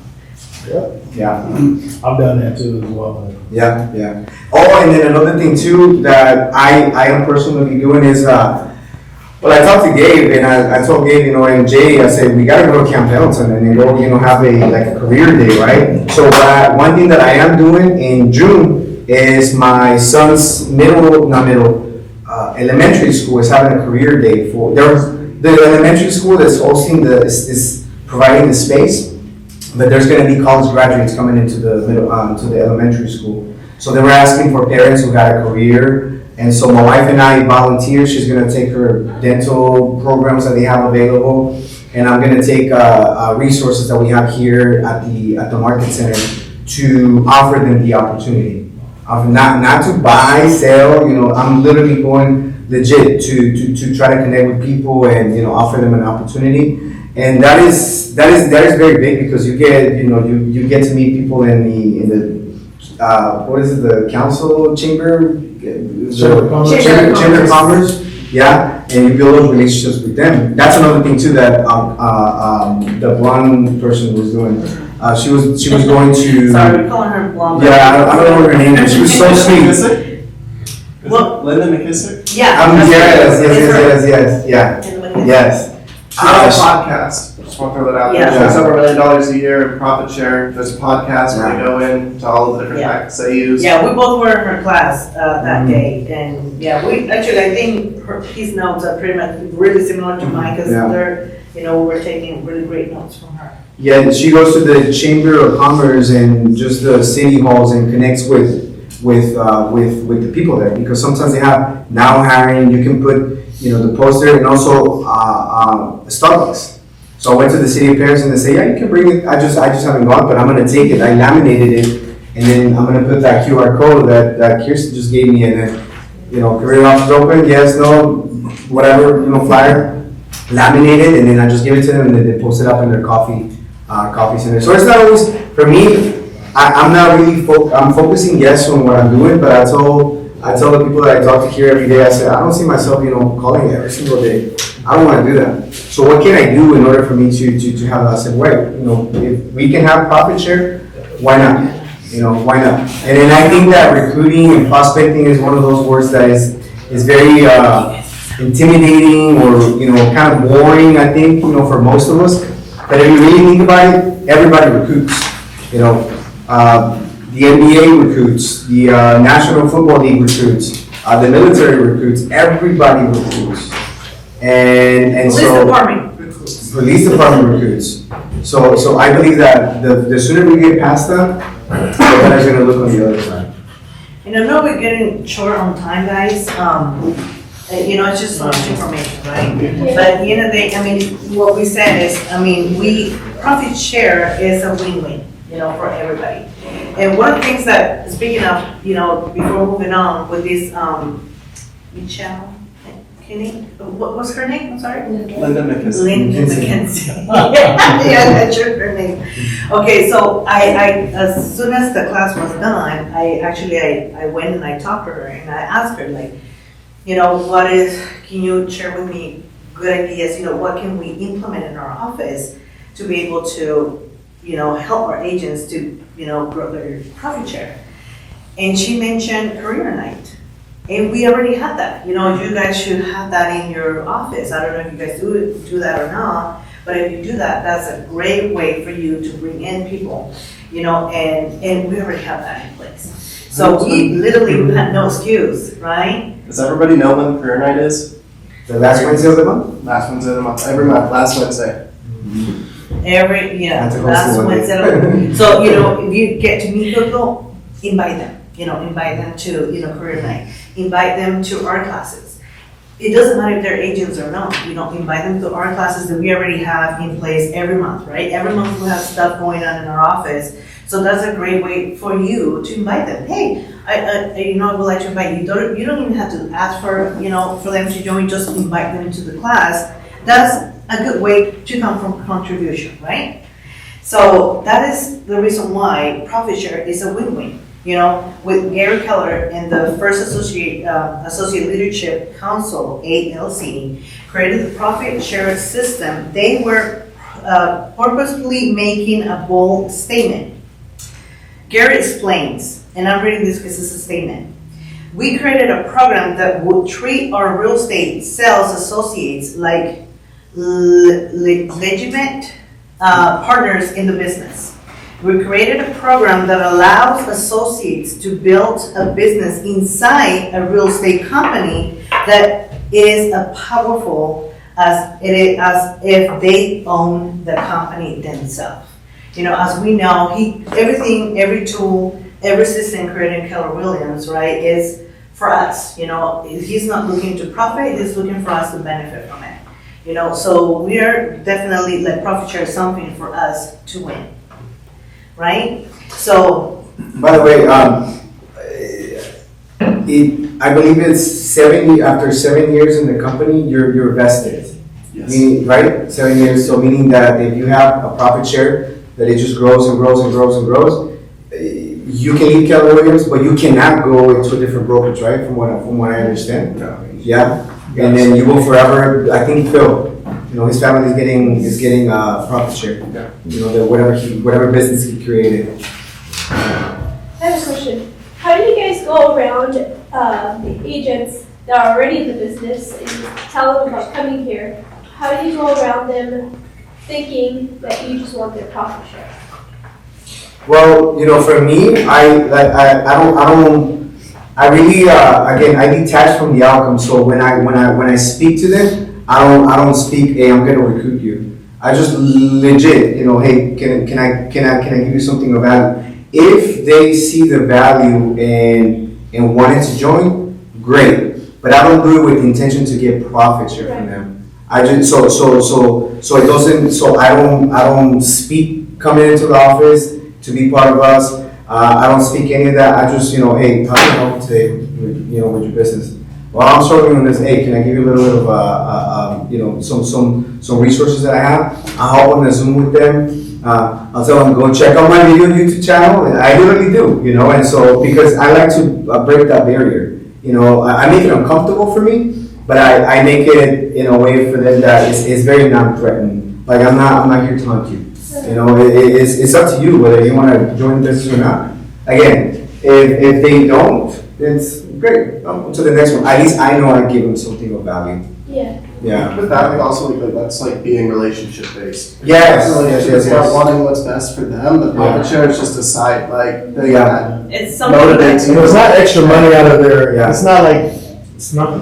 Yeah. I've done that too as well. Yeah. Oh, and then another thing too that I am personally doing is, I talked to Gabe, and I told Gabe, and Jay, I said, we gotta go to Camp Pendleton and then go, have a career day, right? So one thing that I am doing in June is my son's elementary school is having a career day for, the elementary school that's hosting is providing the space, but there's gonna be college graduates coming into the middle, to the elementary school. So they were asking for parents who had a career, and so my wife and I volunteer. She's gonna take her dental programs that they have available, and I'm gonna take resources that we have here at the market center to offer them the opportunity. Not to buy, sell, I'm literally going legit to try to connect with people and, offer them an opportunity. And that is very big because you get, you get to meet people in the what is it, the council chamber? Chamber of Commerce, yeah, and you build those relationships with them. That's another thing too that the blonde person was doing. She was going to. Sorry, we're calling her blonde. Yeah, I don't know what her name is. She was so sweet. Well, Linda McKissick? yeah. Yes. She has a podcast. Just want to throw that out there. Yeah. She has over $1 million a year in profit share. There's a podcast where they go in to all of the different Yeah. tactics they use. Yeah, we both were in her class that day, and yeah, I think his notes are pretty much really similar to mine, because Yeah. they're, we're taking really great notes from her. Yeah, she goes to the Chamber of Commerce and just the city halls and connects with the people there, because sometimes they have now hiring. You can put the poster, and also Starbucks. So I went to the city of Paris and they say, yeah, you can bring it. I just haven't gone, but I'm gonna take it. I laminated it, and then I'm gonna put that QR code that Kirsten just gave me, and then career options open, yes, no, whatever, flyer, laminated, and then I just give it to them, and then they post it up in their coffee center. So it's not always, for me, I'm not really, I'm focusing, yes, on what I'm doing, but I tell the people that I talk to here every day, I say, I don't see myself, calling every single day. I don't want to do that. So what can I do in order for me to have that? I said, wait, if we can have profit share, why not? Why not? And then I think that recruiting and prospecting is one of those words that is very intimidating, or kind of boring, I think, for most of us. But if you really think about it, everybody recruits. The NBA recruits, the National Football League recruits, the military recruits, everybody recruits. And so police department recruits. So I believe that the sooner we get past that, the better it's gonna look on the other side. And I know we're getting short on time, guys. It's just so much information, right? But at the end of the day, what we said is, profit share is a win-win, for everybody. And one of the things that, speaking of, before moving on with this, Michelle, Kenny, what was her name? I'm sorry? Linda McKissick. Linda McKissick. Yeah, that's her name. Okay, so I as soon as the class was done, I went and I talked to her and I asked her, can you share with me good ideas, what can we implement in our office to be able to, help our agents to, grow their profit share. And she mentioned career night. And we already had that. You guys should have that in your office. I don't know if you guys do that or not, but if you do that, that's a great way for you to bring in people, and we already have that in place. So we literally had no excuse, right? Does everybody know when career night is? The last Wednesday of the month? Last Wednesday of the month. Every month, last Wednesday. Last Wednesday. So, if you get to meet people, invite them. Invite them to, career night. Invite them to our classes. It doesn't matter if they're agents or not. Invite them to our classes that we already have in place every month, right? Every month we have stuff going on in our office. So that's a great way for you to invite them. Hey, I would like to invite you. You don't even have to ask for, for them to join. Just invite them to the class. That's a good way to come from contribution, right? So that is the reason why profit share is a win-win. With Gary Keller and the First Associate Leadership Council, ALC, created the profit share system. They were purposefully making a bold statement. Gary explains, and I'm reading this because it's a statement. We created a program that would treat our real estate sales associates like legitimate partners in the business. We created a program that allows associates to build a business inside a real estate company that is as powerful as it is, as if they own the company themselves. You know, as we know, everything, every tool, every system created in Keller Williams, right, is for us. You know, he's not looking to profit, he's looking for us to benefit from it. You know, so we are definitely, like, profit share is something for us to win, right? So, By the way, I believe it's after 7 years in the company, you're vested. Yes. Meaning, right? 7 years, so meaning that if you have a profit share, that it just grows and grows and grows and grows, you can leave Keller Williams, but you cannot go into a different brokerage, right? From what I understand. Yeah. And then you will forever. I think Phil, you know, his family is getting profit share. Yeah. You know, that whatever business he created. I have a question. How do you guys go around the agents that are already in the business and you tell them about coming here? How do you go around them thinking that you just want their profit share? Well, you know, for me, I really, again, I detach from the outcome. So when I speak to them, I don't speak, hey, I'm gonna recruit you. I just legit, you know, hey, can I give you something of value? If they see the value and wanted to join, great. But I don't do it with the intention to get profit share from them. I just so it doesn't. So I don't speak coming into the office to be part of us. I don't speak any of that. I just, you know, hey, how can I help you today with your business? Well, I'm struggling on this. Hey, can I give you a little bit of, you know, some resources that I have? I'll hop on the Zoom with them. I'll tell them, go check out my video YouTube channel. And I literally do, you know, and so, because I like to break that barrier. You know, I make it uncomfortable for me, but I make it in a way for them that is very non-threatening. Like, I'm not here to hunt you. You know, it's up to you whether you want to join the business or not. Again, if they don't, it's great. To the next one. At least I know I give them something of value. Yeah. Yeah. With that, like also like that's like being relationship based. Yes. It's about wanting what's best for them. The profit share is just a side like thing that it's something motivates You you. know, it's not extra money out of there. Yeah. It's not like,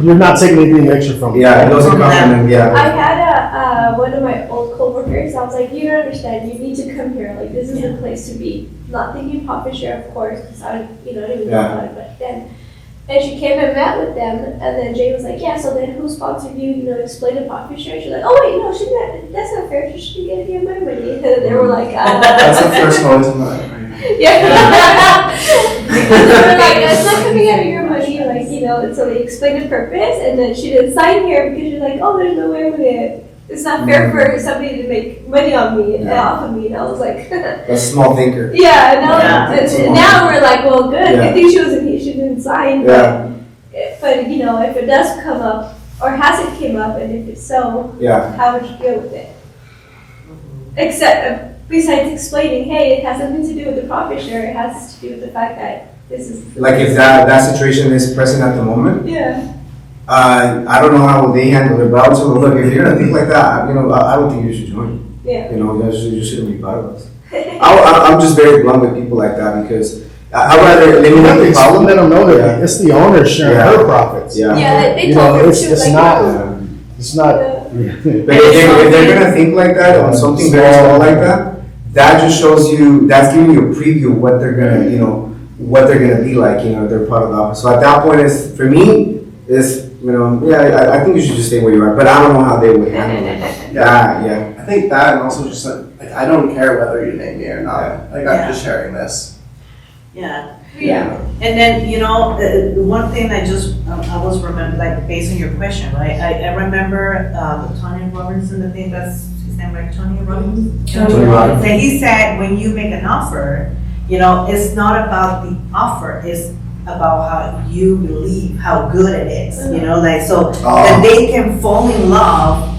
you're not taking anything extra from it. Yeah, it doesn't come from them. I Yeah. had one of my old coworkers. I was like, you don't understand. You need to come here. Like, this is the place to be. Not thinking profit share, of course, because I didn't even know about it. But then, and she came and met with them, and then Jay was like, yeah. So then, who sponsored you? You know, explain the profit share. She's like, oh wait, no, that's not fair. She should get any of my money. And they were like, That's the first noise in my yeah. They were like, that's not coming out of your money, like, you know, and so they explained the purpose, and then she didn't sign here because she's like, oh, there's no way with it. It's not fair for somebody to make money on me and off of me, and I was like, A small thinker. yeah, and now, Yeah. and now we're like, well, good, Yeah. I think she didn't sign, Yeah. but, you know, if it does come up, or has it came up, and if it's so, Yeah. how would you deal with it? Except, besides explaining, hey, it has nothing to do with the profit share, it has to do with the fact that this is. Like if that situation is present at the moment, Yeah. I don't know how they handle it, but I would tell them, look, if you're gonna think like that, you know, I don't think you should join. Yeah. You know, you shouldn't be part of us. I'm just very blunt with people like that because I'd rather let me You not have to be explain, let them know that Yeah. it's the owner sharing Yeah. her profits. Yeah. Yeah, they You told know, her it's to, like, not, no. it's not. But if they're gonna think like that on something very small like that, that just shows you, that's giving you a preview of what they're gonna, you know, what they're gonna be like, you know, if they're part of the office. So at that point, is for me, is, you know, yeah, I think you should just stay where you are, but I don't know how they would handle it. Yeah. I think that, and also just like I don't care whether you name me or not. Like I'm just sharing this. Yeah. Yeah. And then, you know, one thing I was remember, like, based on your question, right? I remember Tony Robinson, I think that's his name, right? Tony Robinson? Tony Robbins. And he said, when you make an offer, you know, it's not about the offer, it's about how you believe how good it is, you know, like, so that they can fall in love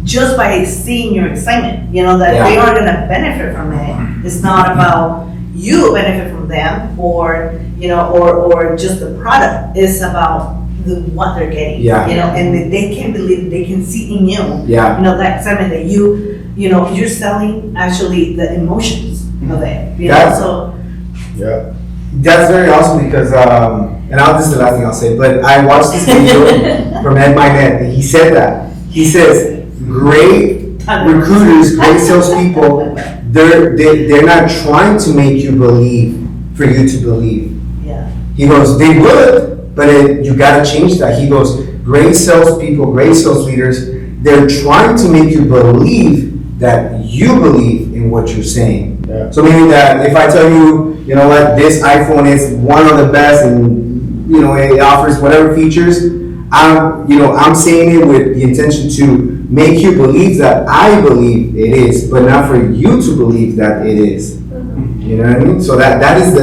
just by seeing your excitement, you know, that they are gonna benefit from it. It's not about you benefit from them, or, you know, or just the product. It's about what they're getting, you know, and they can believe, they can see in you, you know, that excitement that you know, you're selling actually the emotions of it, you know, so. Yeah. That's very awesome because and this is the last thing I'll say, but I watched this video from Ed Minet, and he said that. He says, great recruiters, great salespeople, they're not trying to make you believe for you to believe. Yeah. He goes, they would, but you gotta change that. He goes, great salespeople, great sales leaders, they're trying to make you believe that you believe in what you're saying. Yeah. So meaning that if I tell you, you know what, this iPhone is one of the best and, you know, it offers whatever features, I'm saying it with the intention to make you believe that I believe it is, but not for you to believe that it is. You know what I mean? So that is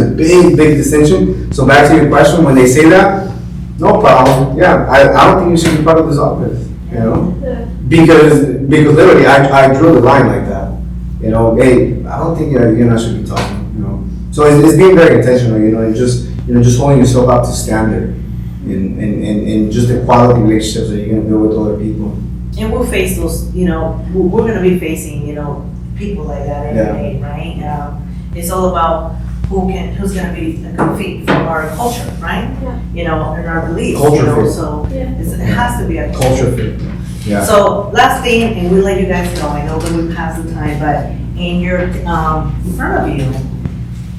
a big distinction. So back to your question, when they say that, no problem. Yeah, I don't think you should be part of this office. You know, because literally I drew the line like that. You know, hey, I don't think you and I should be talking. You know, so it's being very intentional. You know, and just holding yourself up to standard, and just the quality relationships that you're gonna build with other people. And we'll face those, you know, we're gonna be facing, you know, people like that every day, right? It's all about who's gonna be a good fit for our culture, right? Yeah. You know, and our beliefs, Culture you know, fit. so Yeah. it has to be a Culture fit. Yeah. So last thing, and we'll let you guys know, I know that we passed the time, but in your, in front of you,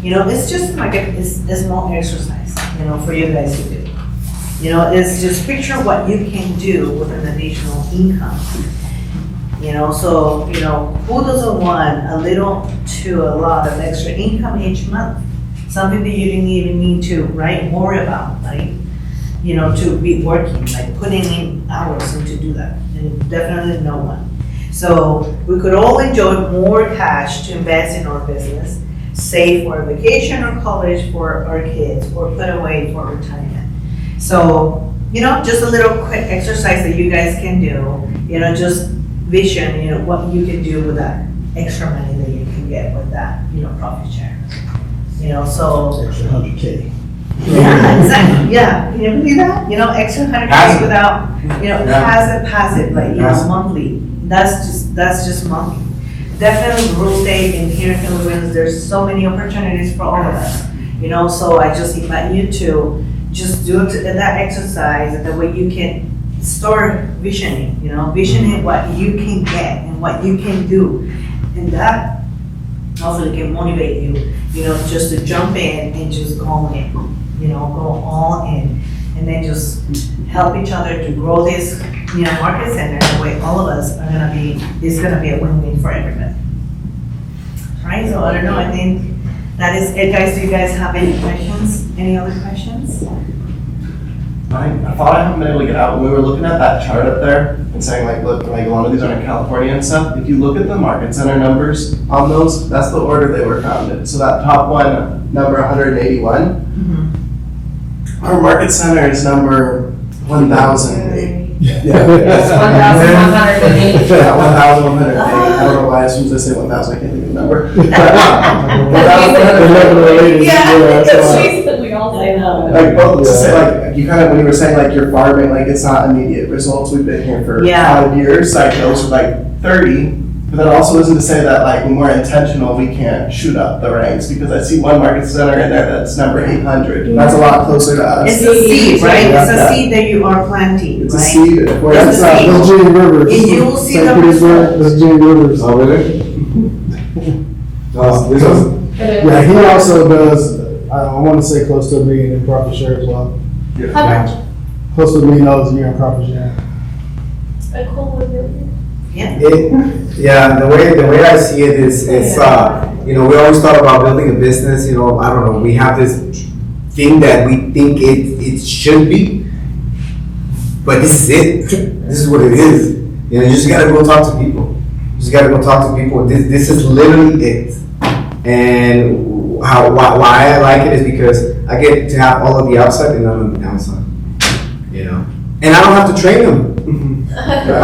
you know, it's just like it's a small exercise, you know, for you guys to do. You know, it's just picture what you can do with an additional income. You know, so, you know, who doesn't want a little to a lot of extra income each month? Something that you didn't even need to, right, worry about, right? You know, to be working, like putting in hours and to do that, and definitely no one. So we could all enjoy more cash to invest in our business, save for a vacation or college for our kids, or put away for retirement. So, you know, just a little quick exercise that you guys can do, you know, just vision, you know, what you can do with that extra money that you can get with that, you know, profit share. You know, so. Extra 100K. Yeah, exactly, yeah, can you believe that? You know, extra $100 without, you know, passive, like, you know, monthly, that's just monthly. Definitely real estate in here in Philippines, there's so many opportunities for all of us, you know, so I just invite you to just do that exercise, and that way you can start visioning, you know, visioning what you can get and what you can do, and that also can motivate you, you know, just to jump in and just go in, you know, go all in, and then just help each other to grow this, you know, market center. That way, all of us are gonna be, it's gonna be a win-win for everybody. Right? So I don't know. I think that is it, guys. Do you guys have any questions? Any other questions? I thought I haven't been able to get out when we were looking at that chart up there and saying like, look, like a lot of these are in California and stuff. If you look at the market center numbers on those, that's the order they were founded. So that top one, number 181, our market center is number 1,008. It's 1,180. Yeah, 1,108. I don't know why as soon as I say 1,000, I can't think of the number. We all say that. Like, well, to say like, you kind of, when you were saying like you're farming, like it's not immediate results. We've been here for 5 years, like those are like 30. But that also isn't to say that like when we're intentional, we can't shoot up the ranks, because I see one market center in there that's number 800. That's a lot closer to us. It's a seed, right? It's a seed that you are planting, It's a right? seed. It's a seed. That's Jane Rivers. And you will see St. the Petersburg, results. that's Jane Rivers. Oh, really? Yeah, he also does, I want to say close to $1 million in profit share as well. How much? Close to $1 million a year in profit share. A cool one. Yeah. Yeah, the way I see it is, it's, you know, we always thought about building a business, you know, I don't know, we have this thing that we think it should be, but this is it. This is what it is. You know, you just gotta go talk to people. You just gotta go talk to people. This is literally it. And why I like it is because I get to have all of the upside and none of the downside, you know? And I don't have to train them. I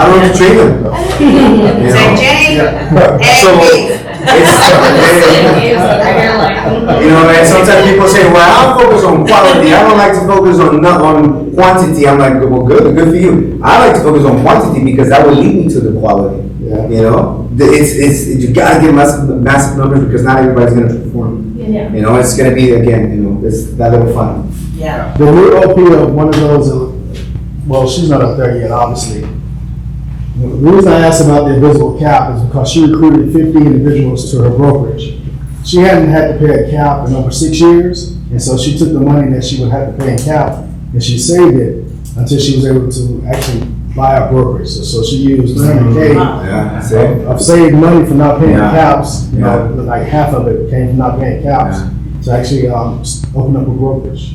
don't have to train them. You Say, know? Jay, So, you know, and sometimes people say, well, I'll focus on quality. I don't like to focus on quantity. I'm like, well, good for you. I like to focus on quantity because that will lead me to the quality. Yeah. You know, you gotta get massive numbers because not everybody's gonna perform. Yeah. You know, it's gonna be, again, you know, it's that little fun. Yeah. The new OP of one of those, well, she's not up there yet, obviously. The reason I asked about the invisible cap is because she recruited 50 individuals to her brokerage. She hadn't had to pay a cap in over 6 years, and so she took the money that she would have to pay in cap, and she saved it until she was able to actually buy a brokerage. So she used $300K Yeah, same. of saved money for not paying Yeah. caps. You know, Yeah. like half of it came from not paying caps. Yeah. To actually open up a brokerage.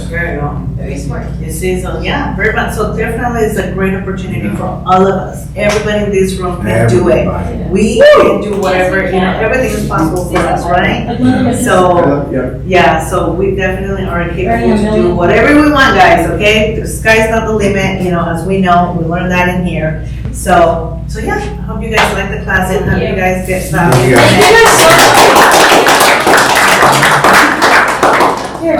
Very well. Very smart. This is, yeah, very much. So definitely it's a great opportunity for all of us. Everybody in this room can do it. Everybody. We can do whatever, you know, everything is possible for us, right? So, yeah, so we definitely are capable to do whatever we want, guys, okay? The sky's not the limit, you know, as we know, we learned that in here. So yeah, I hope you guys like the class and hope you guys get started. Thank you, guys. Here,